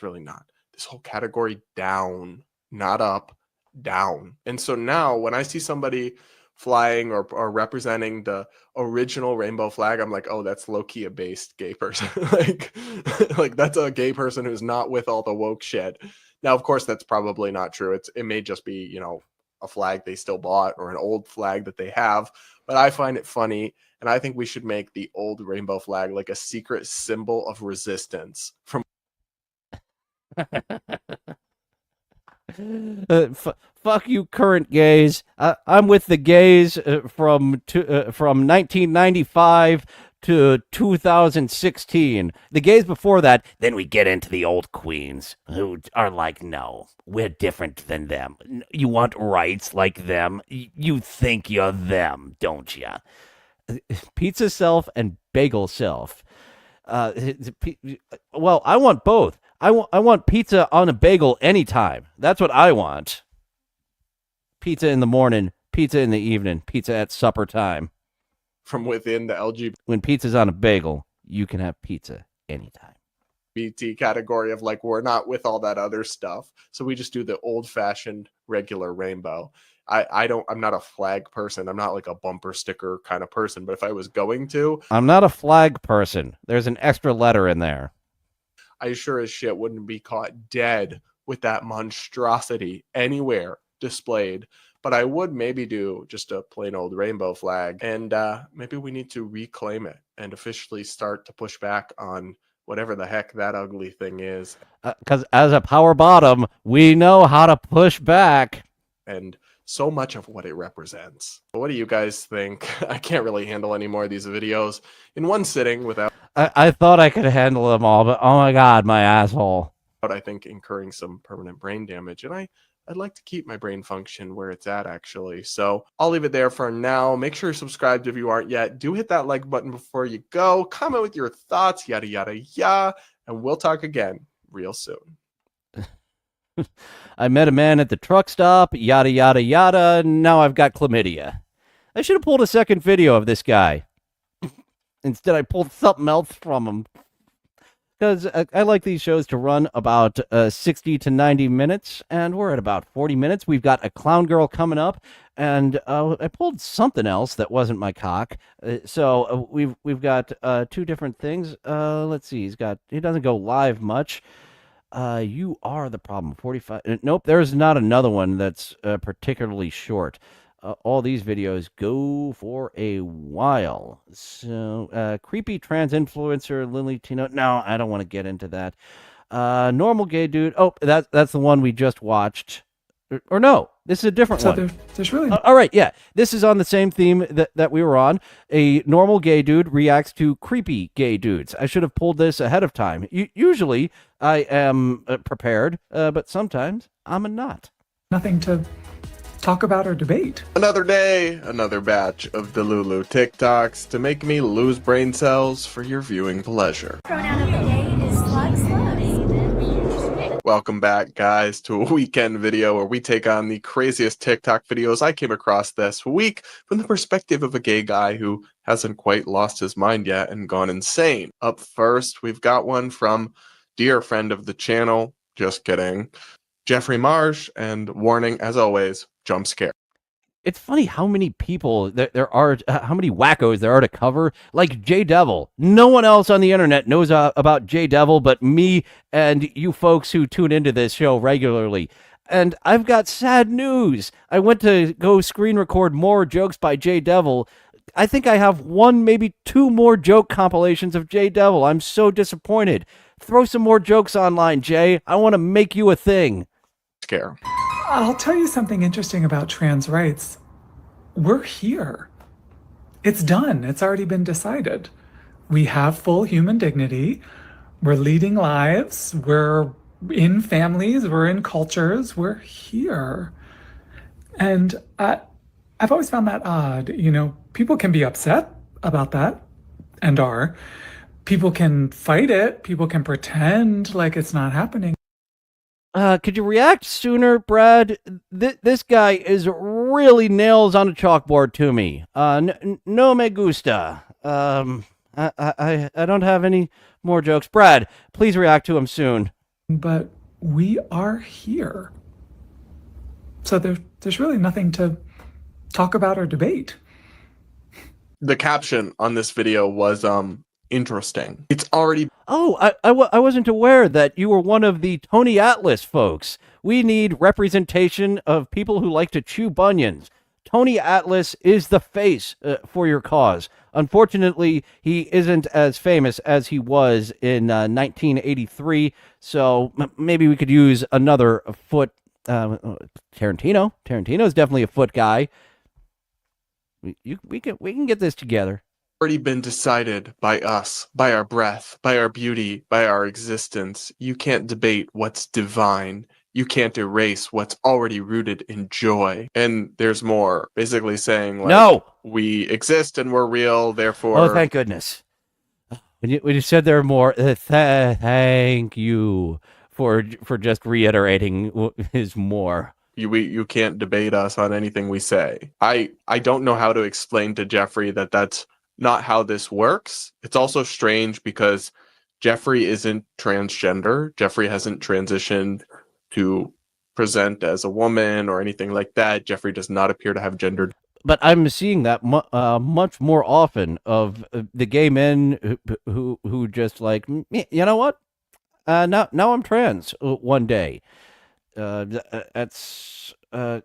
really not. This whole category down, not up, down. And so now when I see somebody flying or representing the original rainbow flag, I'm like, oh, that's low-key a based gay person. like that's a gay person who's not with all the woke shit. Now, of course, that's probably not true. It may just be, a flag they still bought or an old flag that they have. But I find it funny, and I think we should make the old rainbow flag like a secret symbol of resistance from fuck you, current gays. I'm with the gays from 1995 to 2016. The gays before that. Then we get into the old queens who are like, no, we're different than them. You want rights like them. You think you're them, don't you? Pizza self and bagel self. Well, I want both. I want pizza on a bagel anytime. That's what I want. Pizza in the morning, pizza in the evening, pizza at supper time. From within the LGBT. When pizza's on a bagel, you can have pizza anytime. BT category of like, we're not with all that other stuff. So we just do the old fashioned regular rainbow. I'm not a flag person. I'm not like a bumper sticker kind of person. But if I was going to, I'm not a flag person. There's an extra letter in there. I sure as shit wouldn't be caught dead with that monstrosity anywhere displayed. But I would maybe do just a plain old rainbow flag. And maybe we need to reclaim it and officially start to push back on whatever the heck that ugly thing is. Because as a power bottom, we know how to push back. And so much of what it represents. What do you guys think? I can't really handle any more of these videos in one sitting without I thought I could handle them all, but oh my god, my asshole. I think incurring some permanent brain damage, and I'd like to keep my brain function where it's at, actually. So I'll leave it there for now. Make sure you're subscribed if you aren't yet. Do hit that like button before you go. Comment with your thoughts, yada, yada, yada. And we'll talk again real soon. I met a man at the truck stop, yada, yada, yada. Now I've got chlamydia. I should have pulled a second video of this guy. Instead, I pulled something else from him. Because I like these shows to run about 60 to 90 minutes, and we're at about 40 minutes. We've got a clown girl coming up, and I pulled something else that wasn't my cock. So we've got two different things. Let's see. He doesn't go live much. You are the problem. 45. Nope, there's not another one that's particularly short. All these videos go for a while. So, creepy trans influencer Lily Tino. No, I don't want to get into that. Normal gay dude. Oh, that's the one we just watched. Or no, this is a different one. There's really. All right, yeah, this is on the same theme that we were on. A normal gay dude reacts to creepy gay dudes. I should have pulled this ahead of time. Usually, I am prepared, but sometimes I'm not. Nothing to talk about or debate. Another day, another batch of the Lulu TikToks to make me lose brain cells for your viewing pleasure. Pronoun of the day is slugs. Welcome back, guys, to a weekend video where we take on the craziest TikTok videos I came across this week from the perspective of a gay guy who hasn't quite lost his mind yet and gone insane. Up first, we've got one from dear friend of the channel, just kidding, Jeffrey Marsh, and warning, as always, jump scare. It's funny how many people there are, how many wackos there are to cover. Like J Devil. No one else on the internet knows about J Devil but me and you folks who tune into this show regularly. And I've got sad news. I went to go screen record more jokes by J Devil. I think I have one, maybe two more joke compilations of J Devil. I'm so disappointed. Throw some more jokes online, Jay. I want to make you a thing. Scare. I'll tell you something interesting about trans rights. We're here. It's done. It's already been decided. We have full human dignity. We're leading lives. We're in families. We're in cultures. We're here. And I've always found that odd. You know, people can be upset about that and are. People can fight it. People can pretend like it's not happening. Could you react sooner, Brad? This guy is really nails on a chalkboard to me. No me gusta. I don't have any more jokes. Brad, please react to him soon. But we are here. So there's really nothing to talk about or debate. The caption on this video was interesting. It's already. Oh, I wasn't aware that you were one of the Tony Atlas folks. We need representation of people who like to chew bunions. Tony Atlas is the face for your cause. Unfortunately, he isn't as famous as he was in 1983, so maybe we could use another foot. Tarantino. Tarantino's definitely a foot guy. We can get this together. Already been decided by us, by our breath, by our beauty, by our existence. You can't debate what's divine. You can't erase what's already rooted in joy. And there's more, basically saying, like, no, we exist and we're real, therefore. Oh, thank goodness. When you said there are more, thank you for just reiterating his more. You can't debate us on anything we say. I don't know how to explain to Jeffrey that that's not how this works. It's also strange because Jeffrey isn't transgender. Jeffrey hasn't transitioned to present as a woman or anything like that. Jeffrey does not appear to have gender. But I'm seeing that much more often of the gay men who just like, you know what? Now I'm trans one day. It's a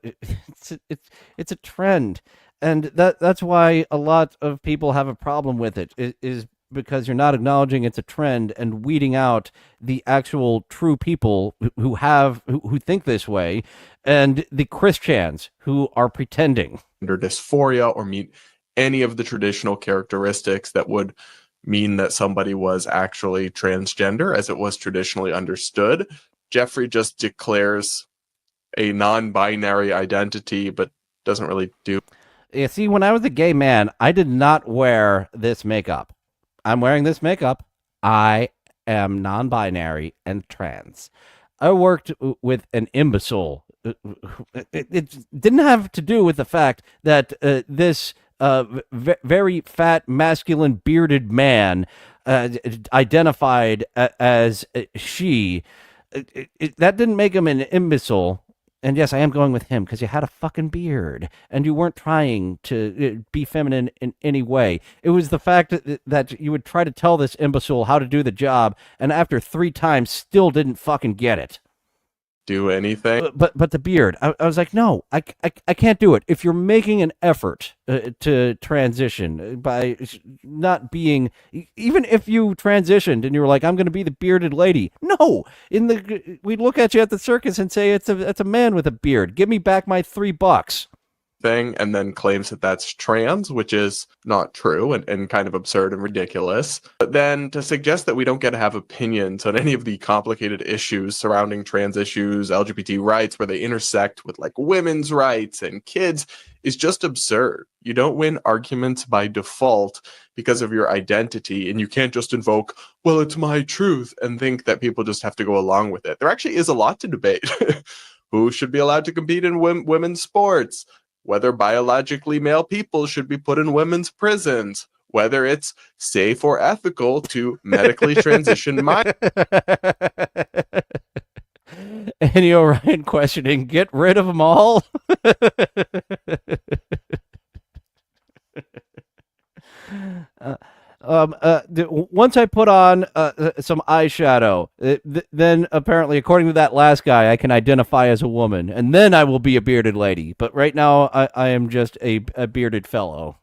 trend. And that's why a lot of people have a problem with it, is because you're not acknowledging it's a trend and weeding out the actual true people who think this way, and the Christians who are pretending. Under dysphoria or meet any of the traditional characteristics that would mean that somebody was actually transgender as it was traditionally understood. Jeffrey just declares a non-binary identity, but doesn't really do. Yeah, see, when I was a gay man, I did not wear this makeup. I'm wearing this makeup. I am non-binary and trans. I worked with an imbecile. It didn't have to do with the fact that this very fat, masculine, bearded man identified as she. That didn't make him an imbecile. And yes, I am going with him because you had a fucking beard and you weren't trying to be feminine in any way. It was the fact that you would try to tell this imbecile how to do the job, and after 3 times still didn't fucking get it. Do anything. But the beard, I was like, no, I can't do it. If you're making an effort to transition by not being, even if you transitioned and you were like, I'm going to be the bearded lady. No, we'd look at you at the circus and say, it's a man with a beard. Give me back my $3. Thing, and then claims that that's trans, which is not true and kind of absurd and ridiculous. But then to suggest that we don't get to have opinions on any of the complicated issues surrounding trans issues, LGBT rights, where they intersect with like women's rights and kids, is just absurd. You don't win arguments by default because of your identity, and you can't just invoke, well, it's my truth, and think that people just have to go along with it. There actually is a lot to debate. Who should be allowed to compete in women's sports? Whether biologically male people should be put in women's prisons, whether it's safe or ethical to medically transition minors. Annie O'Ryan questioning, get rid of them all? Once I put on some eyeshadow, then apparently, according to that last guy, I can identify as a woman, and then I will be a bearded lady. But right now, I am just a bearded fellow.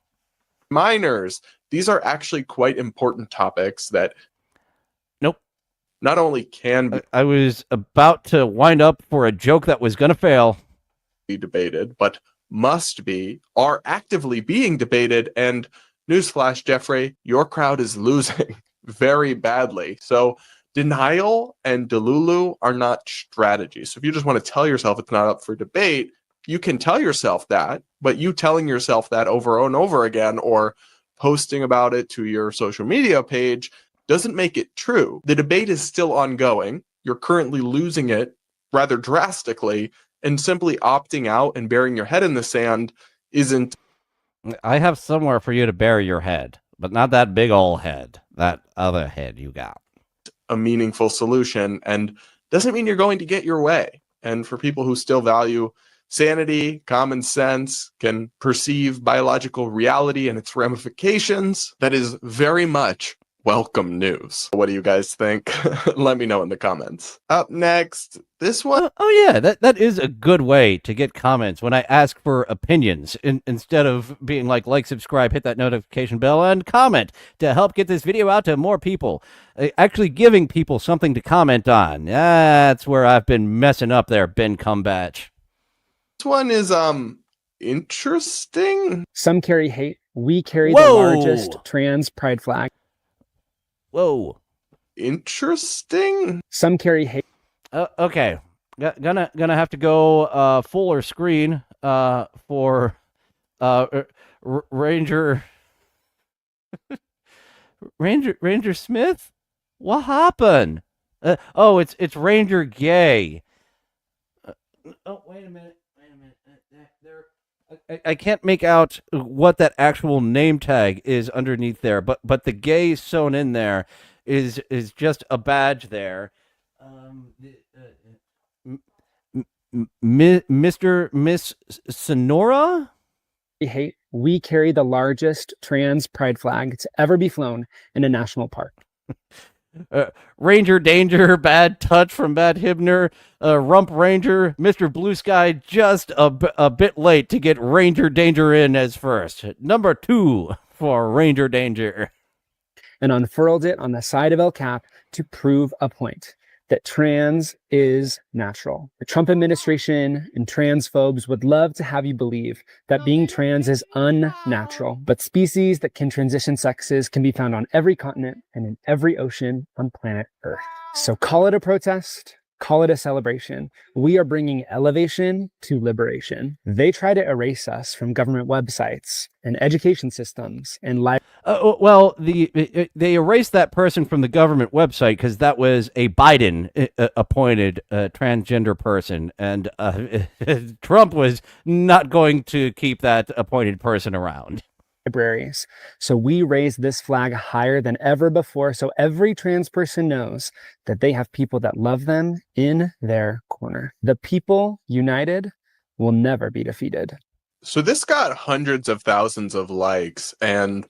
Minors. These are actually quite important topics that. Nope. Not only can be. I was about to wind up for a joke that was going to fail. Be debated, but must be, are actively being debated, and newsflash, Jeffrey, your crowd is losing very badly. So denial and delulu are not strategies. So if you just want to tell yourself it's not up for debate, you can tell yourself that, but you telling yourself that over and over again or posting about it to your social media page doesn't make it true. The debate is still ongoing. You're currently losing it rather drastically, and simply opting out and burying your head in the sand isn't. I have somewhere for you to bury your head, but not that big old head. That other head you got. A meaningful solution, and doesn't mean you're going to get your way. And for people who still value sanity, common sense, can perceive biological reality and its ramifications, that is very much welcome news. What do you guys think? Let me know in the comments. Up next, this one. Oh yeah, that is a good way to get comments when I ask for opinions instead of being like, subscribe, hit that notification bell, and comment to help get this video out to more people. Actually giving people something to comment on. That's where I've been messing up there, Ben Cumbatch. This one is interesting. Some carry hate. We carry the largest trans pride flag. Whoa. Interesting. Some carry hate. Okay. Gonna have to go fuller screen for Ranger Ranger Smith? What happened? It's Ranger Gay. Wait a minute. I can't make out what that actual name tag is underneath there, but the gay sewn in there is just a badge there. Miss Sonora? We carry the largest trans pride flag to ever be flown in a national park. Ranger Danger, Bad Touch from Bad Hibner, Rump Ranger, Mr. Blue Sky, just a bit late to get Ranger Danger in as first. Number 2 for Ranger Danger. and unfurled it on the side of El Cap to prove a point that trans is natural. The Trump administration and transphobes would love to have you believe that being trans is unnatural, but species that can transition sexes can be found on every continent and in every ocean on planet Earth. So call it a protest, call it a celebration. We are bringing elevation to liberation. They try to erase us from government websites and education systems and life. Well, they erased that person from the government website because that was a Biden appointed transgender person, and Trump was not going to keep that appointed person around. Libraries. So we raise this flag higher than ever before, so every trans person knows that they have people that love them in their corner. The people united will never be defeated. So this got hundreds of thousands of likes and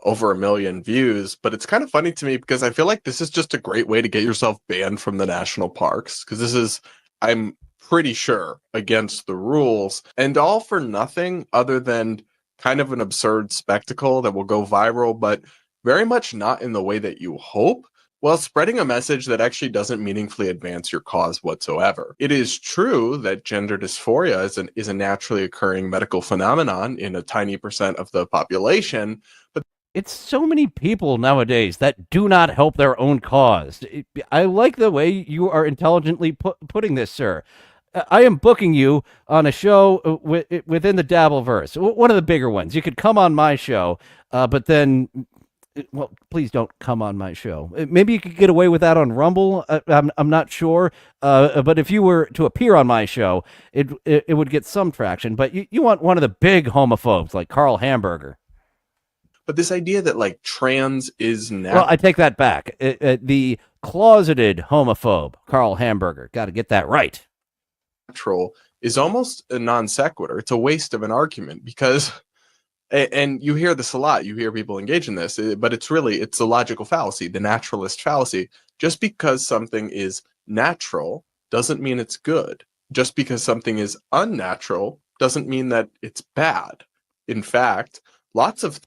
over 1 million views, but it's kind of funny to me because I feel like this is just a great way to get yourself banned from the national parks, because this is, I'm pretty sure, against the rules, and all for nothing other than kind of an absurd spectacle that will go viral, but very much not in the way that you hope, while spreading a message that actually doesn't meaningfully advance your cause whatsoever. It is true that gender dysphoria is a naturally occurring medical phenomenon in a tiny percent of the population, but it's so many people nowadays that do not help their own cause. I like the way you are intelligently putting this, sir. I am booking you on a show within the Dabbleverse, one of the bigger ones. You could come on my show, but then, well, please don't come on my show. Maybe you could get away with that on Rumble. I'm not sure. But if you were to appear on my show, it would get some traction. But you want one of the big homophobes like Carl Hamburger. But this idea that like trans is now, well, I take that back. The closeted homophobe, Carl Hamburger. Got to get that right. Natural is almost a non sequitur. It's a waste of an argument because, and you hear this a lot. You hear people engage in this, but it's a logical fallacy, the naturalist fallacy. Just because something is natural doesn't mean it's good. Just because something is unnatural doesn't mean that it's bad. In fact, lots of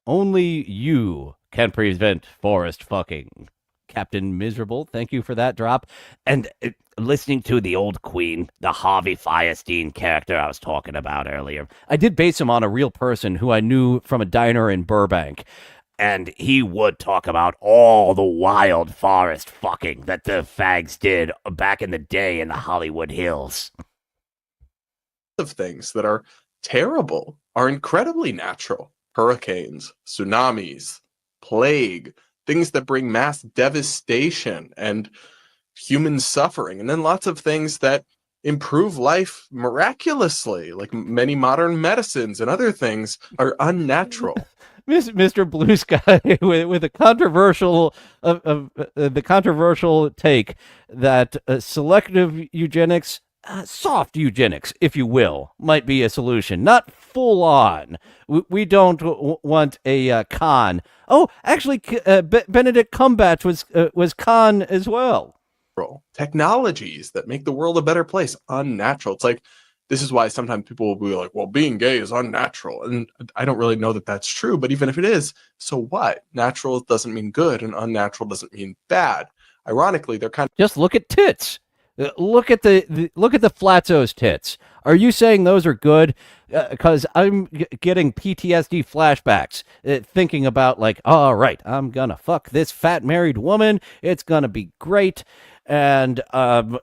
only you can prevent forest fucking. Captain Miserable, thank you for that drop. And listening to the old queen, the Harvey Fierstein character I was talking about earlier, I did base him on a real person who I knew from a diner in Burbank. And he would talk about all the wild forest fucking that the fags did back in the day in the Hollywood Hills. Of things that are terrible are incredibly natural. Hurricanes, tsunamis, plague, things that bring mass devastation and human suffering, and then lots of things that improve life miraculously, like many modern medicines and other things are unnatural. Mr. Blue Sky with a controversial the controversial take that selective eugenics, soft eugenics, if you will, might be a solution, not full on. We don't want a con. Oh, actually, Benedict Cumberbatch was con as well. Technologies that make the world a better place, unnatural. It's like, this is why sometimes people will be like, well, being gay is unnatural. And I don't really know that that's true, but even if it is, so what? Natural doesn't mean good and unnatural doesn't mean bad. Ironically, they're kind of... Just look at tits. Look at the Flatzo's tits. Are you saying those are good? Because I'm getting PTSD flashbacks, thinking about like, all right, I'm gonna fuck this fat married woman. It's gonna be great. And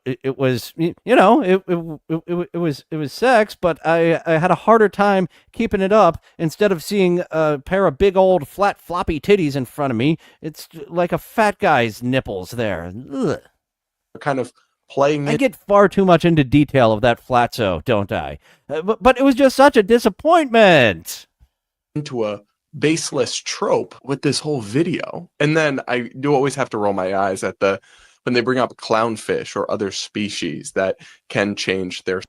it was, you know, it was sex, but I had a harder time keeping it up. Instead of seeing a pair of big old flat floppy titties in front of me, it's like a fat guy's nipples there. Ugh. Kind of playing. I get far too much into detail of that Flatzo, don't I? But it was just such a disappointment. Into a baseless trope with this whole video, and then I do always have to roll my eyes at when they bring up clownfish or other species that can change their...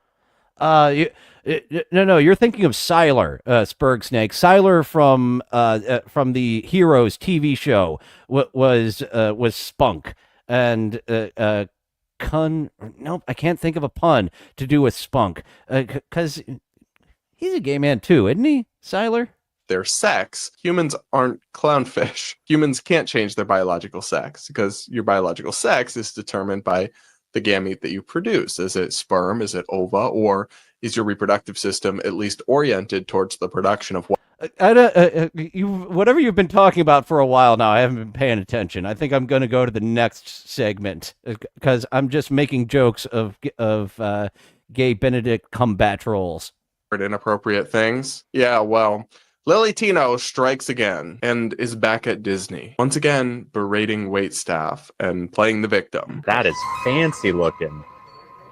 No, you're thinking of Sylar, Spurg Snake. Sylar from the Heroes TV show was spunk, and nope, I can't think of a pun to do with spunk, because he's a gay man too, isn't he, Sylar? their sex. Humans aren't clownfish. Humans can't change their biological sex because your biological sex is determined by the gamete that you produce. Is it sperm? Is it ova? Or is your reproductive system at least oriented towards the production of I don't, whatever you've been talking about for a while now, I haven't been paying attention. I think I'm going to go to the next segment because I'm just making jokes of gay Benedict Cumberbatch roles. Inappropriate things? Yeah, well, Lily Tino strikes again and is back at Disney. Once again, berating waitstaff and playing the victim. That is fancy looking.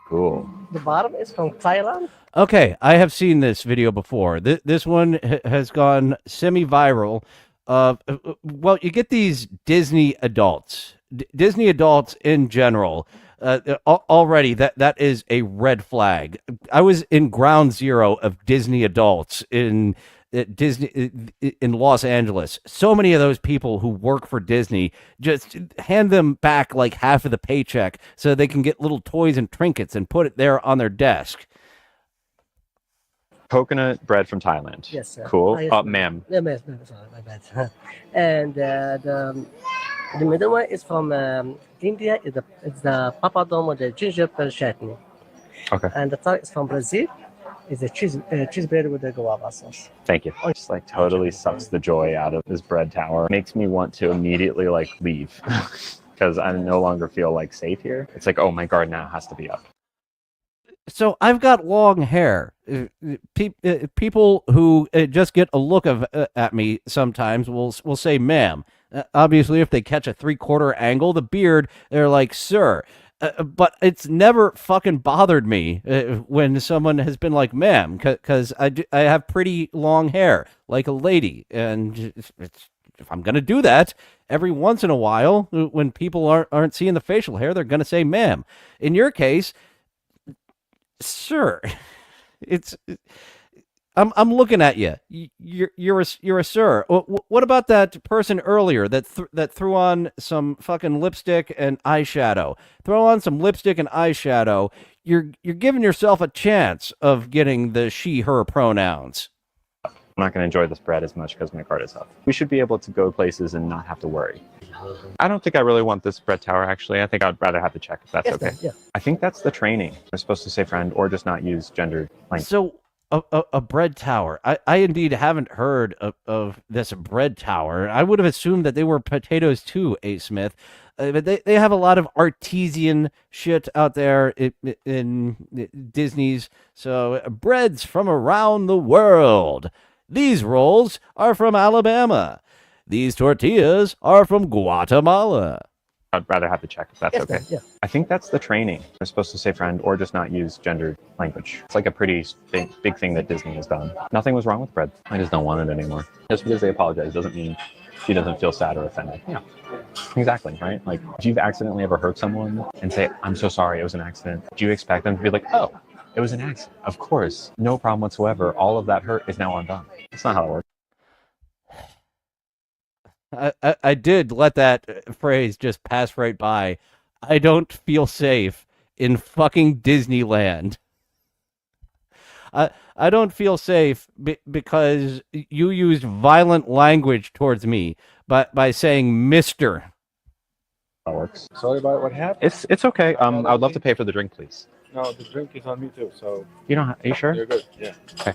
Cool. The bottom is from Thailand. Okay, I have seen this video before. This one has gone semi-viral. Well, you get these Disney adults. Disney adults in general. Already, that is a red flag. I was in ground zero of Disney adults in Los Angeles. So many of those people who work for Disney just hand them back like half of the paycheck so they can get little toys and trinkets and put it there on their desk. Coconut bread from Thailand. Yes, sir. Cool. Yes, ma'am. Yeah, ma'am. Sorry, my bad. And the middle one is from India. It's the papadom with the gingerbread chutney. Okay. And the third is from Brazil. It's a cheese bread with the guava sauce. Thank you. It just like totally sucks the joy out of this bread tower. Makes me want to immediately like leave because I no longer feel like safe here. It's like, oh, my guard now has to be up. So I've got long hair. People who just get a look at me sometimes will say, "Ma'am." Obviously, if they catch a 3/4 angle, the beard, they're like, "Sir." But it's never fucking bothered me when someone has been like, "Ma'am," because I have pretty long hair like a lady, and if I'm gonna do that every once in a while, when people aren't seeing the facial hair, they're gonna say, "Ma'am." In your case, sir, I'm looking at you. You're a sir. What about that person earlier that threw on some fucking lipstick and eyeshadow? Throw on some lipstick and eyeshadow. You're giving yourself a chance of getting the she/her pronouns. I'm not going to enjoy this bread as much because my card is up. We should be able to go places and not have to worry. I don't think I really want this bread tower, actually. I think I'd rather have the check, if that's okay. Yeah. I think that's the training. We're supposed to say friend or just not use gendered language. So, a bread tower. I indeed haven't heard of this bread tower. I would have assumed that they were potatoes too, A. Smith. But they have a lot of artesian shit out there in Disney's. So, breads from around the world. These rolls are from Alabama. These tortillas are from Guatemala. I'd rather have the check, if that's okay. Yeah. I think that's the training. We're supposed to say friend or just not use gendered language. It's like a pretty big thing that Disney has done. Nothing was wrong with bread. I just don't want it anymore. Just because they apologize doesn't mean she doesn't feel sad or offended. Yeah, exactly, right? Like, if you've accidentally ever hurt someone and say, "I'm so sorry, it was an accident," do you expect them to be like, "Oh, it was an accident. Of course, no problem whatsoever. All of that hurt is now undone." That's not how it works. I did let that phrase just pass right by. I don't feel safe in fucking Disneyland. I don't feel safe because you used violent language towards me by saying "Mr." That works. Sorry about what happened. It's okay. I would love to pay for the drink, please. No, the drink is on me too. So You don't. Are you sure? you're good. Yeah. Okay.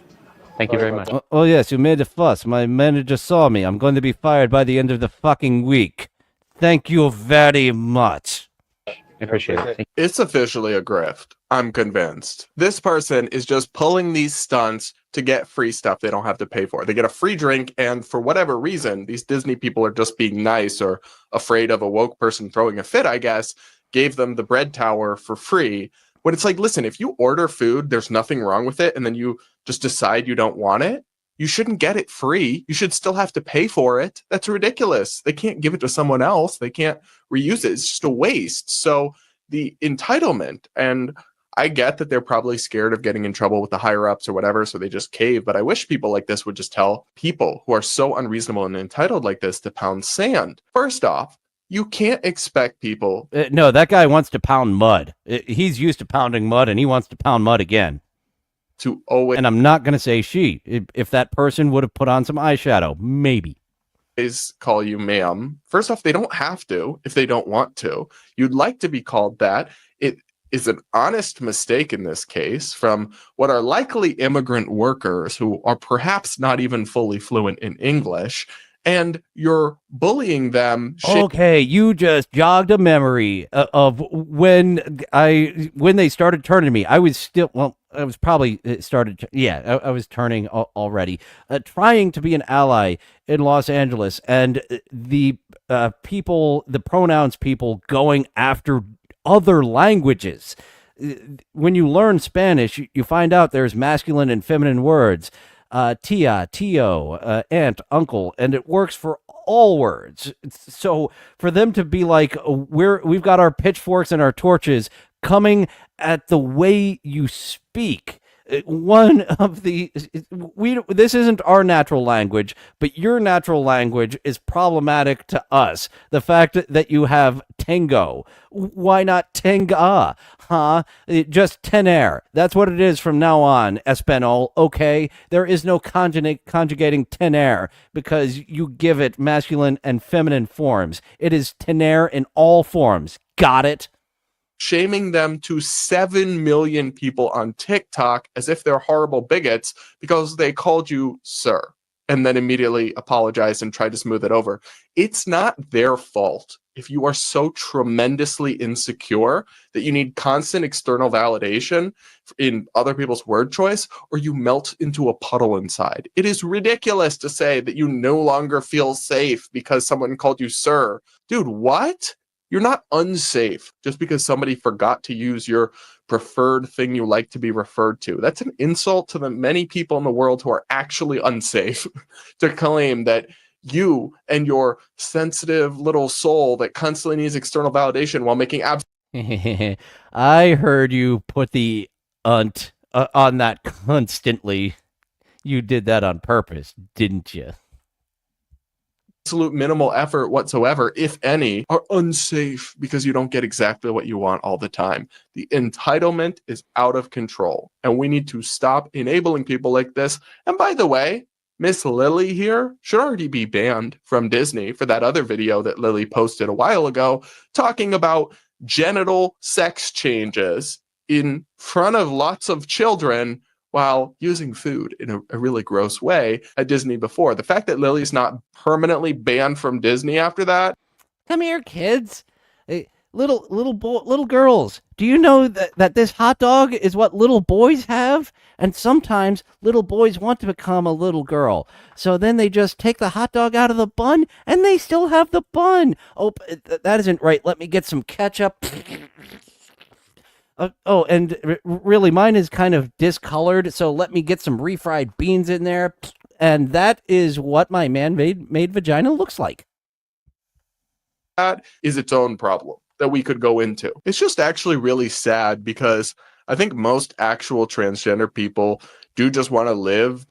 Thank you very much. Oh, yes, you made a fuss. My manager saw me. I'm going to be fired by the end of the fucking week. Thank you very much. I appreciate it. It's officially a grift. I'm convinced. This person is just pulling these stunts to get free stuff they don't have to pay for. They get a free drink, and for whatever reason, these Disney people are just being nice or afraid of a woke person throwing a fit, I guess, gave them the bread tower for free. When it's like, listen, if you order food, there's nothing wrong with it, and then you just decide you don't want it, you shouldn't get it free. You should still have to pay for it. That's ridiculous. They can't give it to someone else. They can't reuse it. It's just a waste. So the entitlement, and I get that they're probably scared of getting in trouble with the higher ups or whatever, so they just cave. But I wish people like this would just tell people who are so unreasonable and entitled like this to pound sand. First off, you can't expect people. No, that guy wants to pound mud. He's used to pounding mud, and he wants to pound mud again. to always, and I'm not going to say she. If that person would have put on some eyeshadow, maybe. Call you ma'am. First off, they don't have to if they don't want to. You'd like to be called that. It is an honest mistake in this case from what are likely immigrant workers who are perhaps not even fully fluent in English, and you're bullying them. Okay, you just jogged a memory of when they started turning to me. I was still, well, I was probably started. Yeah, I was turning already, trying to be an ally in Los Angeles, and the pronouns people going after other languages. When you learn Spanish, you find out there's masculine and feminine words. Tia, tio, aunt, uncle, and it works for all words. So for them to be like, we've got our pitchforks and our torches coming at the way you speak. This isn't our natural language, but your natural language is problematic to us. The fact that you have tango, why not tenga? Huh? Just tener. That's what it is from now on, Espanol. Okay? There is no conjugating tener because you give it masculine and feminine forms. It is tener in all forms. Got it? Shaming them to 7 million people on TikTok as if they're horrible bigots because they called you sir and then immediately apologized and tried to smooth it over. It's not their fault if you are so tremendously insecure that you need constant external validation in other people's word choice, or you melt into a puddle inside. It is ridiculous to say that you no longer feel safe because someone called you sir. Dude, what? You're not unsafe just because somebody forgot to use your preferred thing you like to be referred to. That's an insult to the many people in the world who are actually unsafe to claim that you and your sensitive little soul that constantly needs external validation while making I heard you put the unt on that constantly. You did that on purpose, didn't you? Absolute minimal effort whatsoever, if any, are unsafe because you don't get exactly what you want all the time. The entitlement is out of control, and we need to stop enabling people like this. And by the way, Miss Lily here should already be banned from Disney for that other video that Lily posted a while ago talking about genital sex changes in front of lots of children while using food in a really gross way at Disney before. The fact that Lily's not permanently banned from Disney after that. Come here, kids. Little girls. Do you know that this hot dog is what little boys have? And sometimes little boys want to become a little girl. So then they just take the hot dog out of the bun and they still have the bun. Oh, that isn't right. Let me get some ketchup. And really, mine is kind of discolored, so let me get some refried beans in there, and that is what my man-made vagina looks like. That is its own problem that we could go into. It's just actually really sad because I think most actual transgender people do just want to live.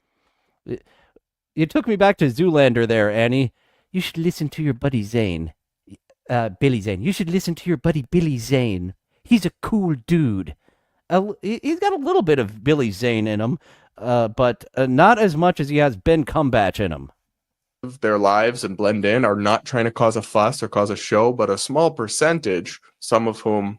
You took me back to Zoolander there, Annie. You should listen to your buddy Zane. Billy Zane. You should listen to your buddy Billy Zane. He's a cool dude. He's got a little bit of Billy Zane in him, but not as much as he has Ben Cumberbatch in him. Their lives and blend in are not trying to cause a fuss or cause a show, but a small percentage, some of whom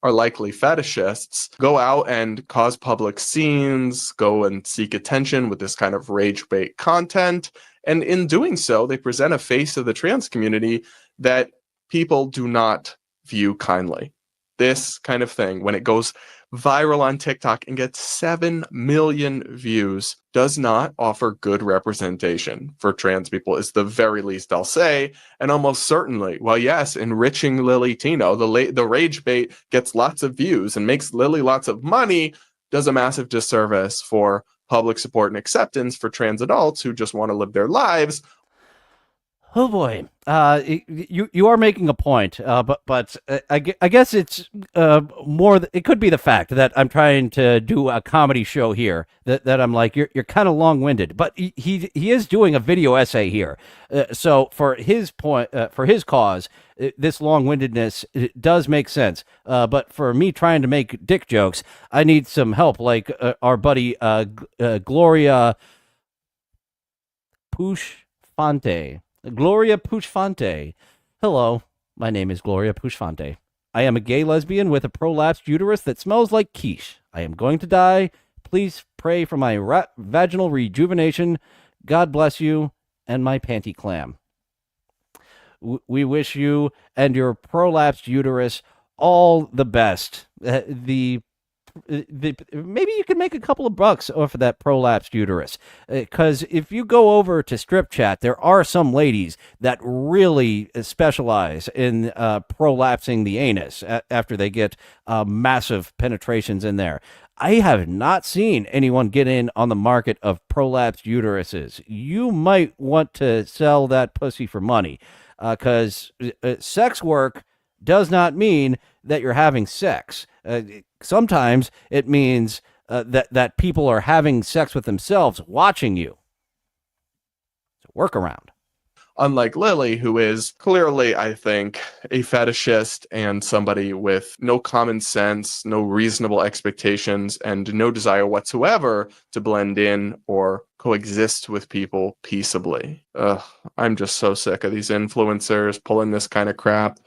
are likely fetishists, go out and cause public scenes, go and seek attention with this kind of rage bait content. And in doing so, they present a face of the trans community that people do not view kindly. This kind of thing, when it goes viral on TikTok and gets 7 million views, does not offer good representation for trans people, is the very least I'll say. And almost certainly, well, yes, enriching Lily Tino, the rage bait gets lots of views and makes Lily lots of money, does a massive disservice for public support and acceptance for trans adults who just want to live their lives. Oh boy, you are making a point, but I guess it's more. It could be the fact that I'm trying to do a comedy show here. That I'm like you're kind of long winded, but he is doing a video essay here. So for his point, for his cause, this long windedness does make sense. But for me trying to make dick jokes, I need some help, like our buddy Gloria Pushfante. Gloria Pushfante. Hello, my name is Gloria Pushfante. I am a gay lesbian with a prolapsed uterus that smells like quiche. I am going to die. Please pray for my vaginal rejuvenation. God bless you and my panty clam. We wish you and your prolapsed uterus all the best. Maybe you can make a couple of bucks off of that prolapsed uterus, because if you go over to strip chat, there are some ladies that really specialize in prolapsing the anus after they get massive penetrations in there. I have not seen anyone get in on the market of prolapsed uteruses. You might want to sell that pussy for money, because sex work does not mean that you're having sex. Sometimes it means that people are having sex with themselves watching you. It's a workaround. Unlike Lily, who is clearly, I think, a fetishist and somebody with no common sense, no reasonable expectations, and no desire whatsoever to blend in or coexist with people peaceably. I'm just so sick of these influencers pulling this kind of crap,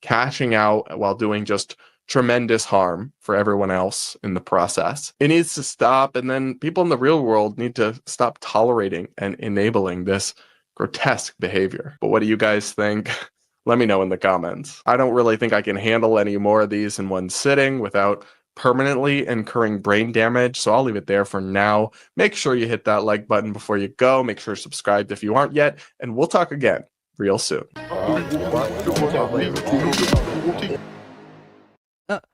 cashing out while doing just tremendous harm for everyone else in the process. It needs to stop, and then people in the real world need to stop tolerating and enabling this grotesque behavior. But what do you guys think? Let me know in the comments. I don't really think I can handle any more of these in one sitting without permanently incurring brain damage, so I'll leave it there for now. Make sure you hit that like button before you go. Make sure you're subscribed if you aren't yet, and we'll talk again real soon.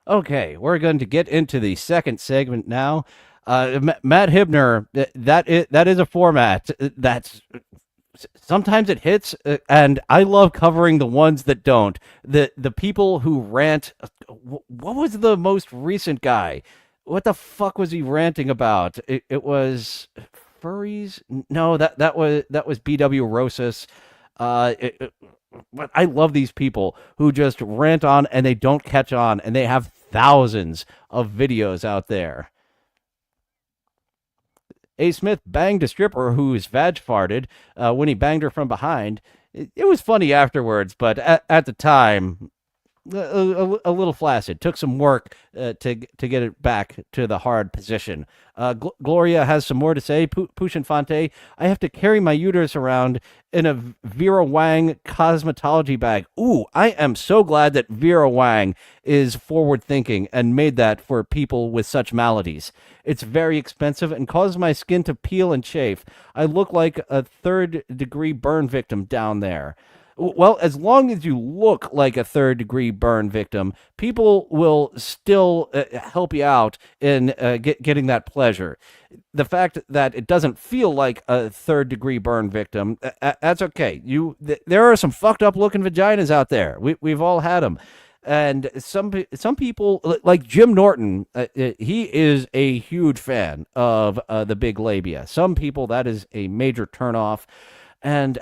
Okay, we're going to get into the second segment now. Matt Hibner, that is a format that's sometimes it hits, and I love covering the ones that don't. The people who rant. What was the most recent guy? What the fuck was he ranting about? It was furries. No, that was BW Rosas. But I love these people who just rant on and they don't catch on, and they have thousands of videos out there. A. Smith banged a stripper who's vag farted when he banged her from behind. It was funny afterwards, but at the time, a little flaccid. Took some work to get it back to the hard position. Gloria has some more to say. Push Infante, I have to carry my uterus around in a Vera Wang cosmetology bag. Ooh, I am so glad that Vera Wang is forward thinking and made that for people with such maladies. It's very expensive and causes my skin to peel and chafe. I look like a third-degree burn victim down there. Well, as long as you look like a third-degree burn victim, people will still help you out in getting that pleasure. The fact that it doesn't feel like a third-degree burn victim, that's okay. There are some fucked up-looking vaginas out there. We've all had them. And some people, like Jim Norton, he is a huge fan of the big labia. Some people, that is a major turnoff. And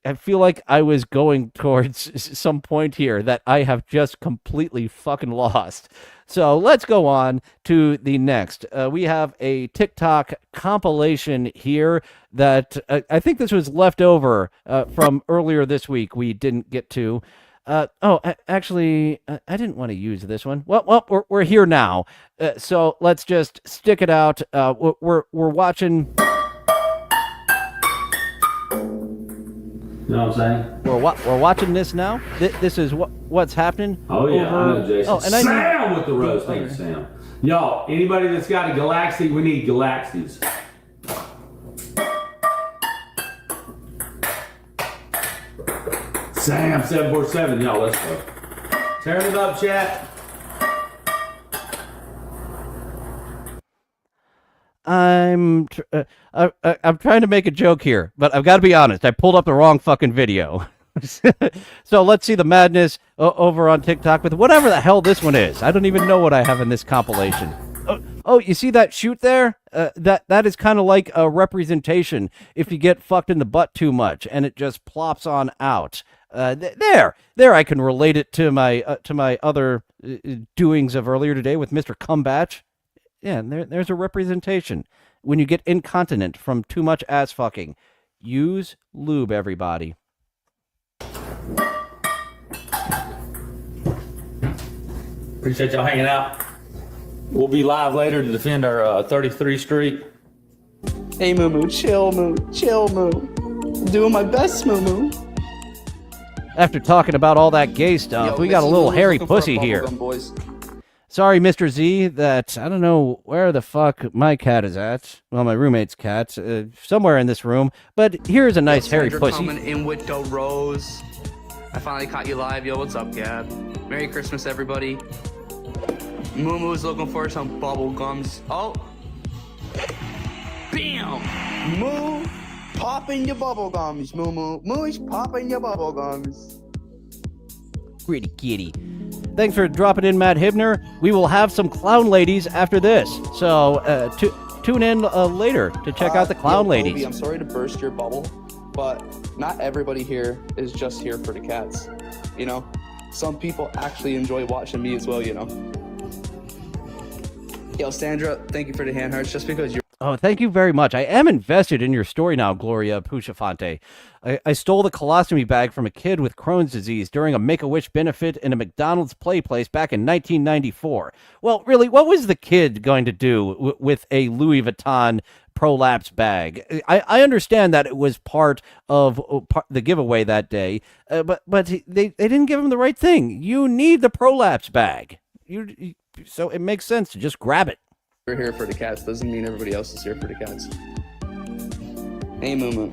I feel like I was going towards some point here that I have just completely fucking lost. So let's go on to the next. We have a TikTok compilation here that I think this was left over from earlier this week. We didn't get to. Actually, I didn't want to use this one. Well, we're here now. So let's just stick it out. We're watching. You know what I'm saying? We're watching this now. This is what's happening. Oh yeah, I know, Jason. Oh, and Sam with the rose. Thank you, Sam. Y'all, anybody that's got a galaxy, we need galaxies. Sam 747. Y'all, let's go. Turn it up, chat. I'm trying to make a joke here, but I've got to be honest. I pulled up the wrong fucking video. So let's see the madness over on TikTok with whatever the hell this one is. I don't even know what I have in this compilation. Oh, you see that shoot there? That is kind of like a representation if you get fucked in the butt too much and it just plops on out. There I can relate it to my other doings of earlier today with Mr. Cumbatch. Yeah, there's a representation. When you get incontinent from too much ass fucking, use lube, everybody. Appreciate y'all hanging out. We'll be live later to defend our 33rd Street. Hey, Moo Moo, chill, Moo, chill, Moo. Doing my best, Moo Moo. After talking about all that gay stuff, we got a little hairy pussy here. Sorry, Mr. Z, that I don't know where the fuck my cat is at. Well, my roommate's cat, somewhere in this room. But here's a nice hairy pussy. Coming in with the rose. I finally caught you live. Yo, what's up, Gab? Merry Christmas, everybody. Moo Moo's looking for some bubble gums. Oh. Bam! Moo, popping your bubble gums, Moo Moo. Moo's popping your bubble gums. Pretty kitty. Thanks for dropping in, Matt Hibner. We will have some clown ladies after this. So tune in later to check out the clown ladies. Kobe, I'm sorry to burst your bubble, but not everybody here is just here for the cats. You know, some people actually enjoy watching me as well, you know. Yo, Sandra, thank you for the hand hearts. Just because you're... Oh, thank you very much. I am invested in your story now, Gloria Puchafante. I stole the colostomy bag from a kid with Crohn's disease during a Make-A-Wish benefit in a McDonald's play place back in 1994. Well, really, what was the kid going to do with a Louis Vuitton prolapse bag? I understand that it was part of the giveaway that day, but they didn't give him the right thing. You need the prolapse bag. So it makes sense to just grab it. We're here for the cats doesn't mean everybody else is here for the cats. Hey, Moo Moo.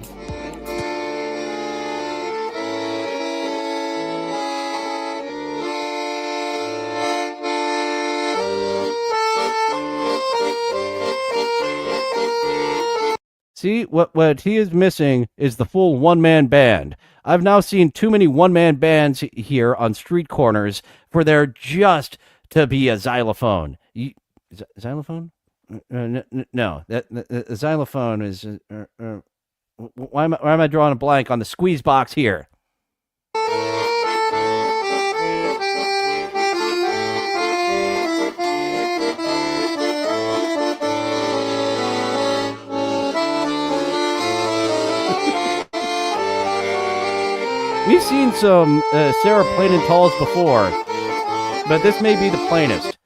See, what he is missing is the full one-man band. I've now seen too many one-man bands here on street corners for there just to be a xylophone. Xylophone? No, that xylophone is. Why am I drawing a blank on the squeeze box here? We've seen some Sarah Plain and Talls before, but this may be the plainest.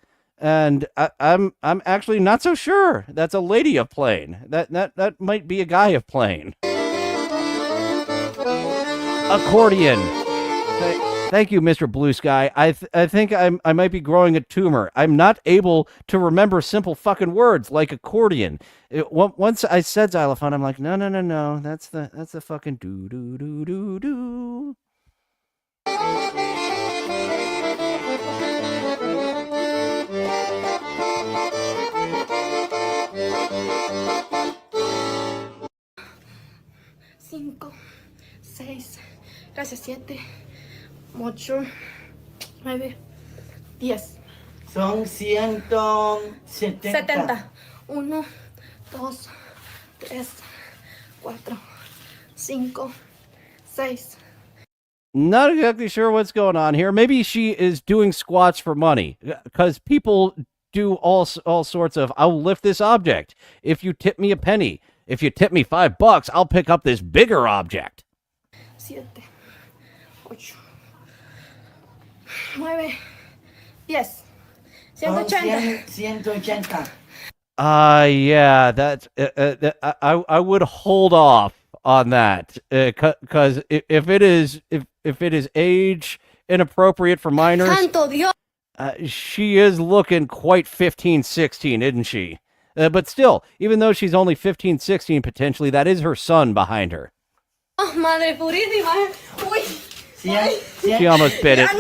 And I'm actually not so sure that's a lady of Plain. That might be a guy of Plain. Accordion. Thank you, Mr. Blue Sky. I think I might be growing a tumor. I'm not able to remember simple fucking words like accordion. Once I said xylophone, I'm like, no. That's the fucking do do do do do. Cinco, seis, gracias, 7, 8, 9, 10. Son 170. 70. 1, 2, 3, 4, 5, 6. Not exactly sure what's going on here. Maybe she is doing squats for money, because people do all sorts of, I'll lift this object if you tip me a penny. If you tip me $5, I'll pick up this bigger object. 7, 8, 9, 10. 180. Yeah, that's I would hold off on that, because if it is age inappropriate for minors, she is looking quite 15, 16, isn't she? But still, even though she's only 15, 16, potentially, that is her son behind her. Oh, madre purísima. Uy. She almost bit it.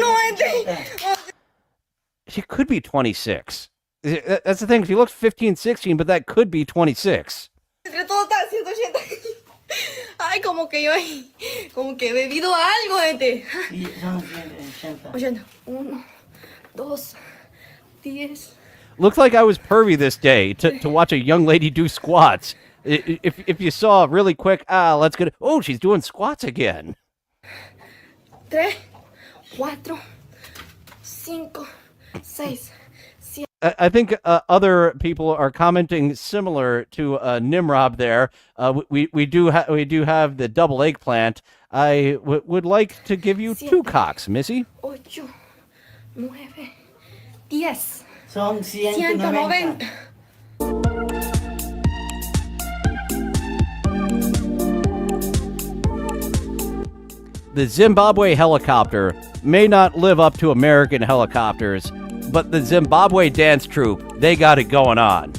She could be 26. That's the thing. She looks 15, 16, but that could be 26. Entre todo está 180. Ay, como que yo como que he bebido algo, gente. Sí, son 180. 80. 1, 2, 10. Looks like I was pervy this day to watch a young lady do squats. If you saw really quick, let's get. Oh, she's doing squats again. 3, 4, 5, 6. I think other people are commenting similar to Nimrob there. We do have the double eggplant. I would like to give you 2 cocks, Missy. 8, 9, 10. Son 190. The Zimbabwe helicopter may not live up to American helicopters, but the Zimbabwe dance troupe, they got it going on.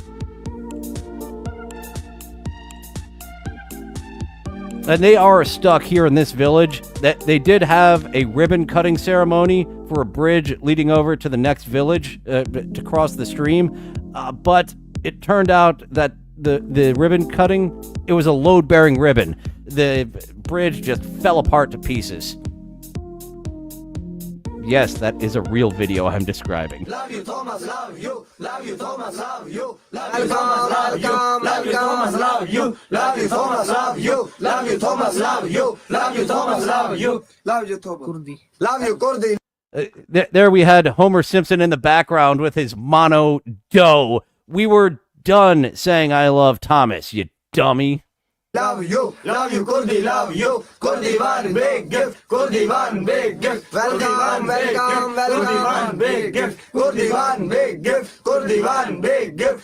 And they are stuck here in this village. That they did have a ribbon cutting ceremony for a bridge leading over to the next village to cross the stream, but it turned out that the ribbon cutting, it was a load-bearing ribbon. The bridge just fell apart to pieces. Yes, that is a real video I'm describing. Love you, Thomas, love you. Love you, Thomas, love you. Love you, Thomas, love you. Love you, Thomas, love you. Love you, Thomas, love you. Love you, Thomas, love you. Love you, Thomas, love you. Love you, Thomas. Love you, Kurdi. There we had Homer Simpson in the background with his mono dough. We were done saying I love Thomas, you dummy. Love you, Kurdi, love you. Kurdi one big gift, Kurdi one big gift. Welcome, welcome, welcome. Kurdi one big gift, Kurdi one big gift, Kurdi one big gift.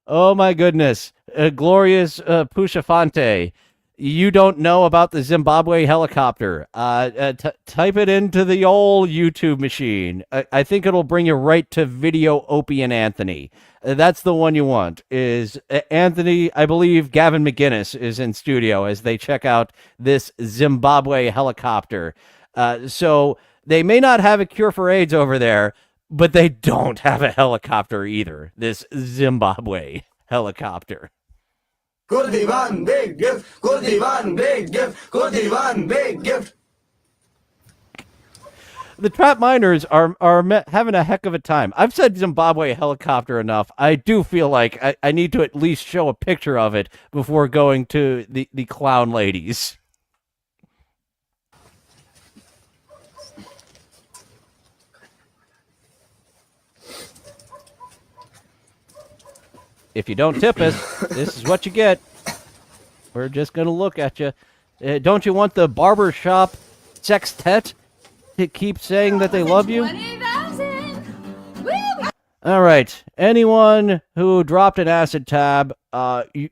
Oh my goodness. Glorious Pushafante. You don't know about the Zimbabwe helicopter. Type it into the old YouTube machine. I think it'll bring you right to Video Opie and Anthony. That's the one you want. Is Anthony, I believe Gavin McGinnis is in studio as they check out this Zimbabwe helicopter. So they may not have a cure for AIDS over there, but they don't have a helicopter either. This Zimbabwe helicopter. Kurdi one big gift, Kurdi one big gift, Kurdi one big gift. The trap miners are having a heck of a time. I've said Zimbabwe helicopter enough. I do feel like I need to at least show a picture of it before going to the clown ladies. If you don't tip us, this is what you get. We're just going to look at you. Don't you want the barber shop sextet to keep saying that they love you? 20,000. Woo! All right. Anyone who dropped an acid tab,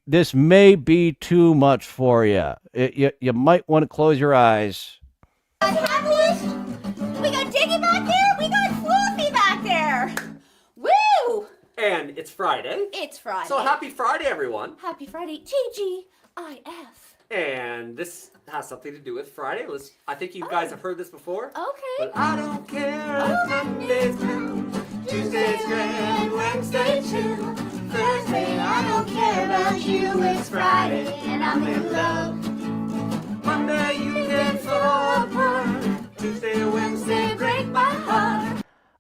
this may be too much for you. You might want to close your eyes. We got Diggy back there. We got Floofy back there. Woo! And it's Friday. It's Friday. So happy Friday, everyone. Happy Friday. TGIF. And this has something to do with Friday. I think you guys have heard this before. Okay. But I don't care if Monday's blue, Tuesday's grand, Wednesday too. Thursday, I don't care about you. It's Friday, and I'm in love. Monday you can fall apart. Tuesday, Wednesday break my heart.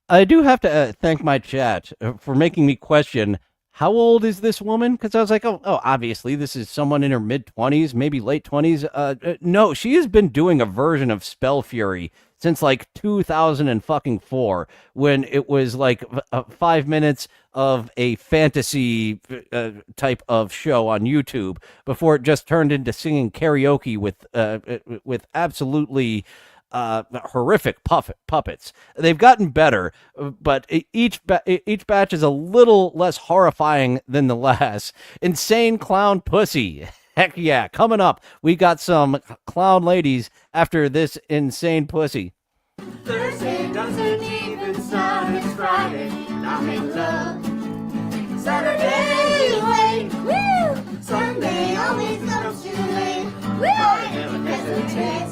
I do have to thank my chat for making me question, how old is this woman? Because I was like, oh, obviously this is someone in her mid-20s, maybe late 20s. No, she has been doing a version of Spell Fury since like 2004, when it was like 5 minutes of a fantasy type of show on YouTube before it just turned into singing karaoke with absolutely horrific puppets. They've gotten better, but each batch is a little less horrifying than the last. Insane Clown Pussy. Heck yeah. Coming up, we got some clown ladies after this Insane Pussy. Thursday doesn't even start. It's Friday, and I'm in love. Saturday, late. Woo! Sunday always comes too late. Woo! I never hesitate.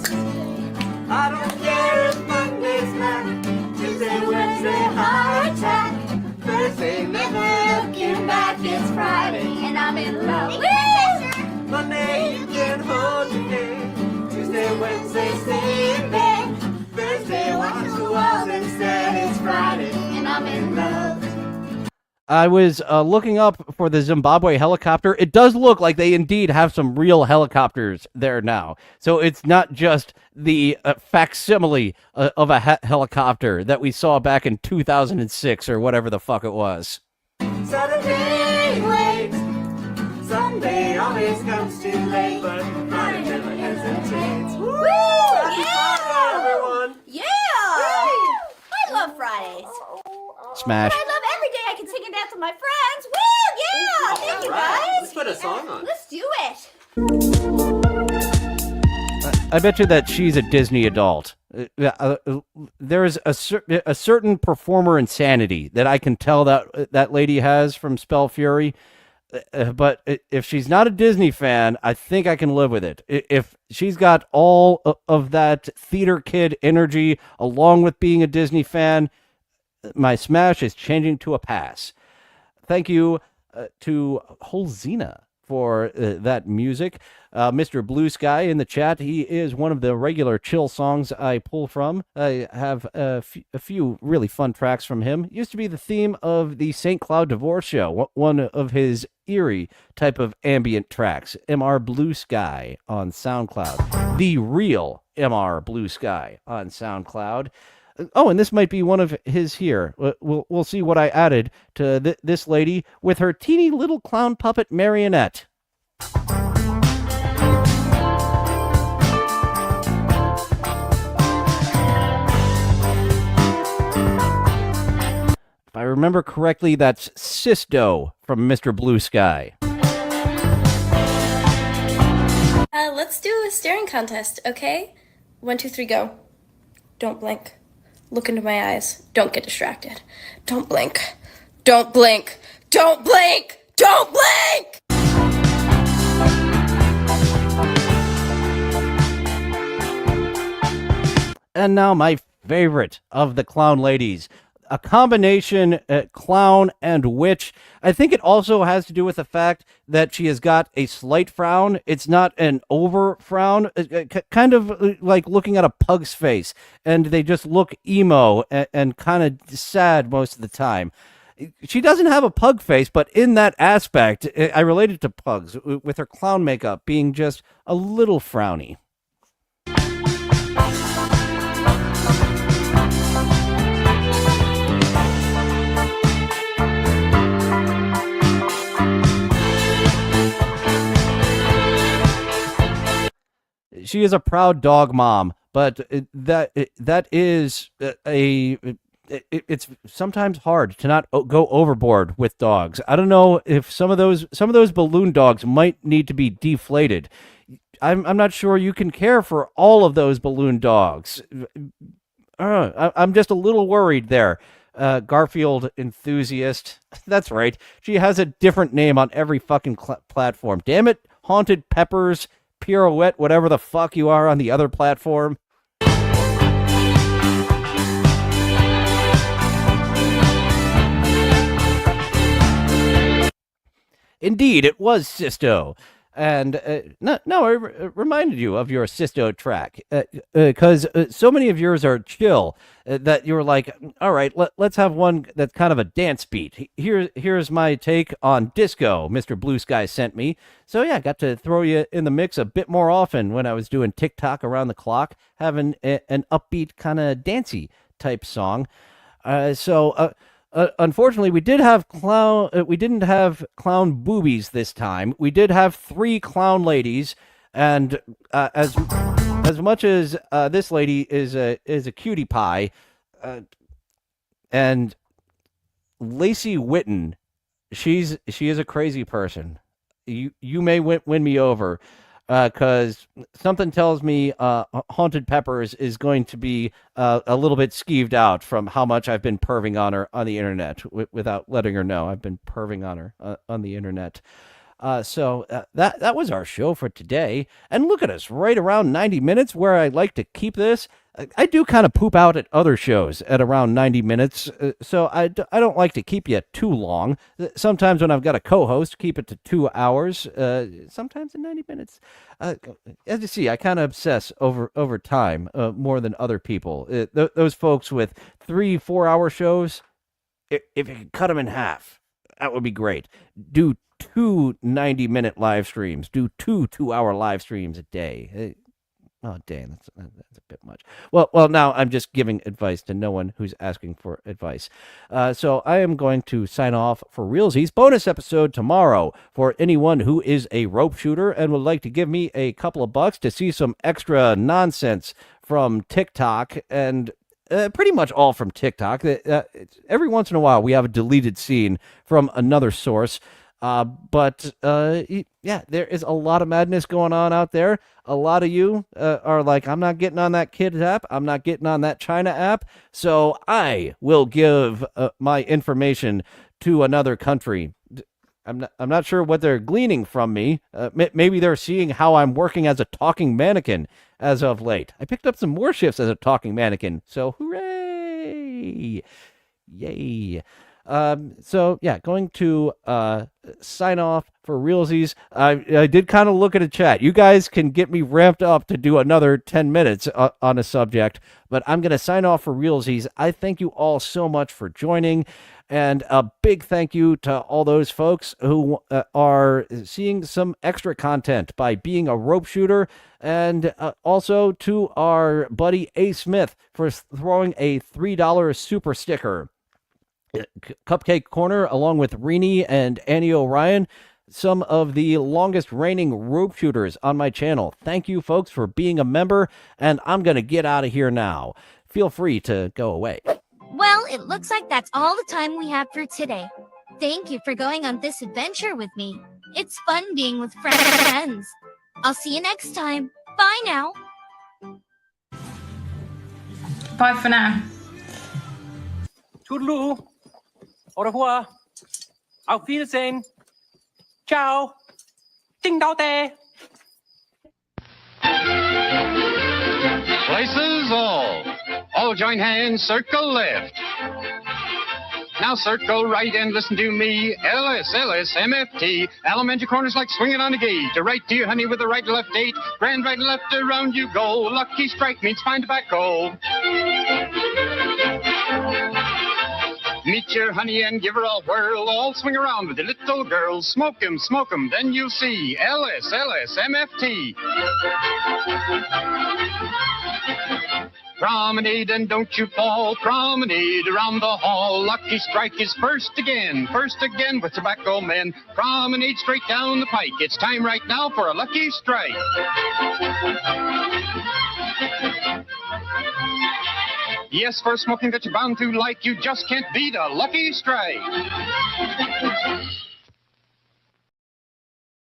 I don't care if Monday's back. Tuesday, Wednesday, heart attack. Thursday, I was looking up for the Zimbabwe helicopter. It does look like they indeed have some real helicopters there now. So it's not just the facsimile of a helicopter that we saw back in 2006 or whatever the fuck it was. Saturday waits. Sunday always comes too late, but Friday never hesitates. Woo! Happy Friday, everyone! Yeah! I love Fridays. Smash. I love every day I can sing and dance with my friends. Woo! Yeah! Thank you, guys. Let's put a song on. Let's do it. I bet you that she's a Disney adult. There's a certain performer insanity that I can tell that lady has from Spell Fury. But if she's not a Disney fan, I think I can live with it. If she's got all of that theater kid energy along with being a Disney fan, my smash is changing to a pass. Thank you to Holzina for that music. Mr. Blue Sky in the chat, he is one of the regular chill songs I pull from. I have a few really fun tracks from him. Used to be the theme of the St. Cloud Divorce Show, one of his eerie type of ambient tracks. MR Blue Sky on SoundCloud. The real MR Blue Sky on SoundCloud. Oh, and this might be one of his here. We'll see what I added to this lady with her teeny little clown puppet marionette. If I remember correctly, that's Sisto from Mr. Blue Sky. Let's do a staring contest, okay? 1, 2, 3, go. Don't blink. Look into my eyes. Don't get distracted. Don't blink. Don't blink. Don't blink. Don't blink! And now my favorite of the clown ladies. A combination clown and witch. I think it also has to do with the fact that she has got a slight frown. It's not an over frown, kind of like looking at a pug's face, and they just look emo and kind of sad most of the time. She doesn't have a pug face, but in that aspect, I related to pugs with her clown makeup being just a little frowny. She is a proud dog mom, but that is it's sometimes hard to not go overboard with dogs. I don't know if some of those balloon dogs might need to be deflated. I'm not sure you can care for all of those balloon dogs. I'm just a little worried there. Garfield enthusiast. That's right. She has a different name on every fucking platform. Damn it, Haunted Peppers. Pirouette, whatever the fuck you are on the other platform. Indeed, it was Sisto. And I reminded you of your Sisto track because so many of yours are chill that you were like, all right, let's have one that's kind of a dance beat. Here's my take on disco Mr. Blue Sky sent me. So yeah, I got to throw you in the mix a bit more often when I was doing TikTok around the clock, having an upbeat kind of dancey type song. Unfortunately, we didn't have clown boobies this time. We did have 3 clown ladies, and as much as this lady is a cutie pie, and Lacey Witten, she is a crazy person. You may win me over. Because something tells me Haunted Peppers is going to be a little bit skeeved out from how much I've been perving on her on the internet without letting her know. I've been perving on her on the internet. So that was our show for today. And look at us, right around 90 minutes, where I like to keep this. I do kind of poop out at other shows at around 90 minutes, so I don't like to keep you too long. Sometimes when I've got a co-host, keep it to 2 hours, sometimes in 90 minutes. As you see, I kind of obsess over time more than other people. Those folks with 3-4 hour shows, if you could cut them in half, That would be great. Do 2 90-minute live streams. Do 2 2-hour live streams a day. Oh, dang, that's a bit much. Well, now I'm just giving advice to no one who's asking for advice. So I am going to sign off for realsies. Bonus episode tomorrow for anyone who is a rope shooter and would like to give me a couple of bucks to see some extra nonsense from TikTok and pretty much all from TikTok. Every once in a while, we have a deleted scene from another source. But yeah, there is a lot of madness going on out there. A lot of you are like, I'm not getting on that kids app. I'm not getting on that China app. So I will give my information to another country. I'm not sure what they're gleaning from me. Maybe they're seeing how I'm working as a talking mannequin as of late. I picked up some more shifts as a talking mannequin. So hooray! Yay! So yeah, going to sign off for realsies. I did kind of look at a chat. You guys can get me ramped up to do another 10 minutes on a subject, but I'm going to sign off for realsies. I thank you all so much for joining, and a big thank you to all those folks who are seeing some extra content by being a rope shooter, and also to our buddy A. Smith for throwing a $3 super sticker. Cupcake Corner, along with Rini and Annie O'Ryan, some of the longest reigning rope shooters on my channel. Thank you, folks, for being a member, and I'm going to get out of here now. Feel free to go away. Well, it looks like that's all the time we have for today. Thank you for going on this adventure with me. It's fun being with friends. I'll see you next time. Bye now. Bye for now. Toodaloo. Au revoir. Auf Wiedersehen. Ciao. Ding dao day. Places all. All join hands, circle left. Now circle right and listen to me. LS, MFT. Elementary corners like swinging on a gate. To right, dear honey, with the right and left date. Grand right and left, around you go. Lucky strike means fine tobacco. Meet your honey and give her a whirl. All swing around with the little girls. Smoke 'em, then you'll see. LS, MFT. Promenade and don't you fall. Promenade around the hall. Lucky strike is first again with tobacco men. Promenade straight down the pike. It's time right now for a lucky strike. Yes, for smoking that you're bound to like, you just can't beat a lucky strike.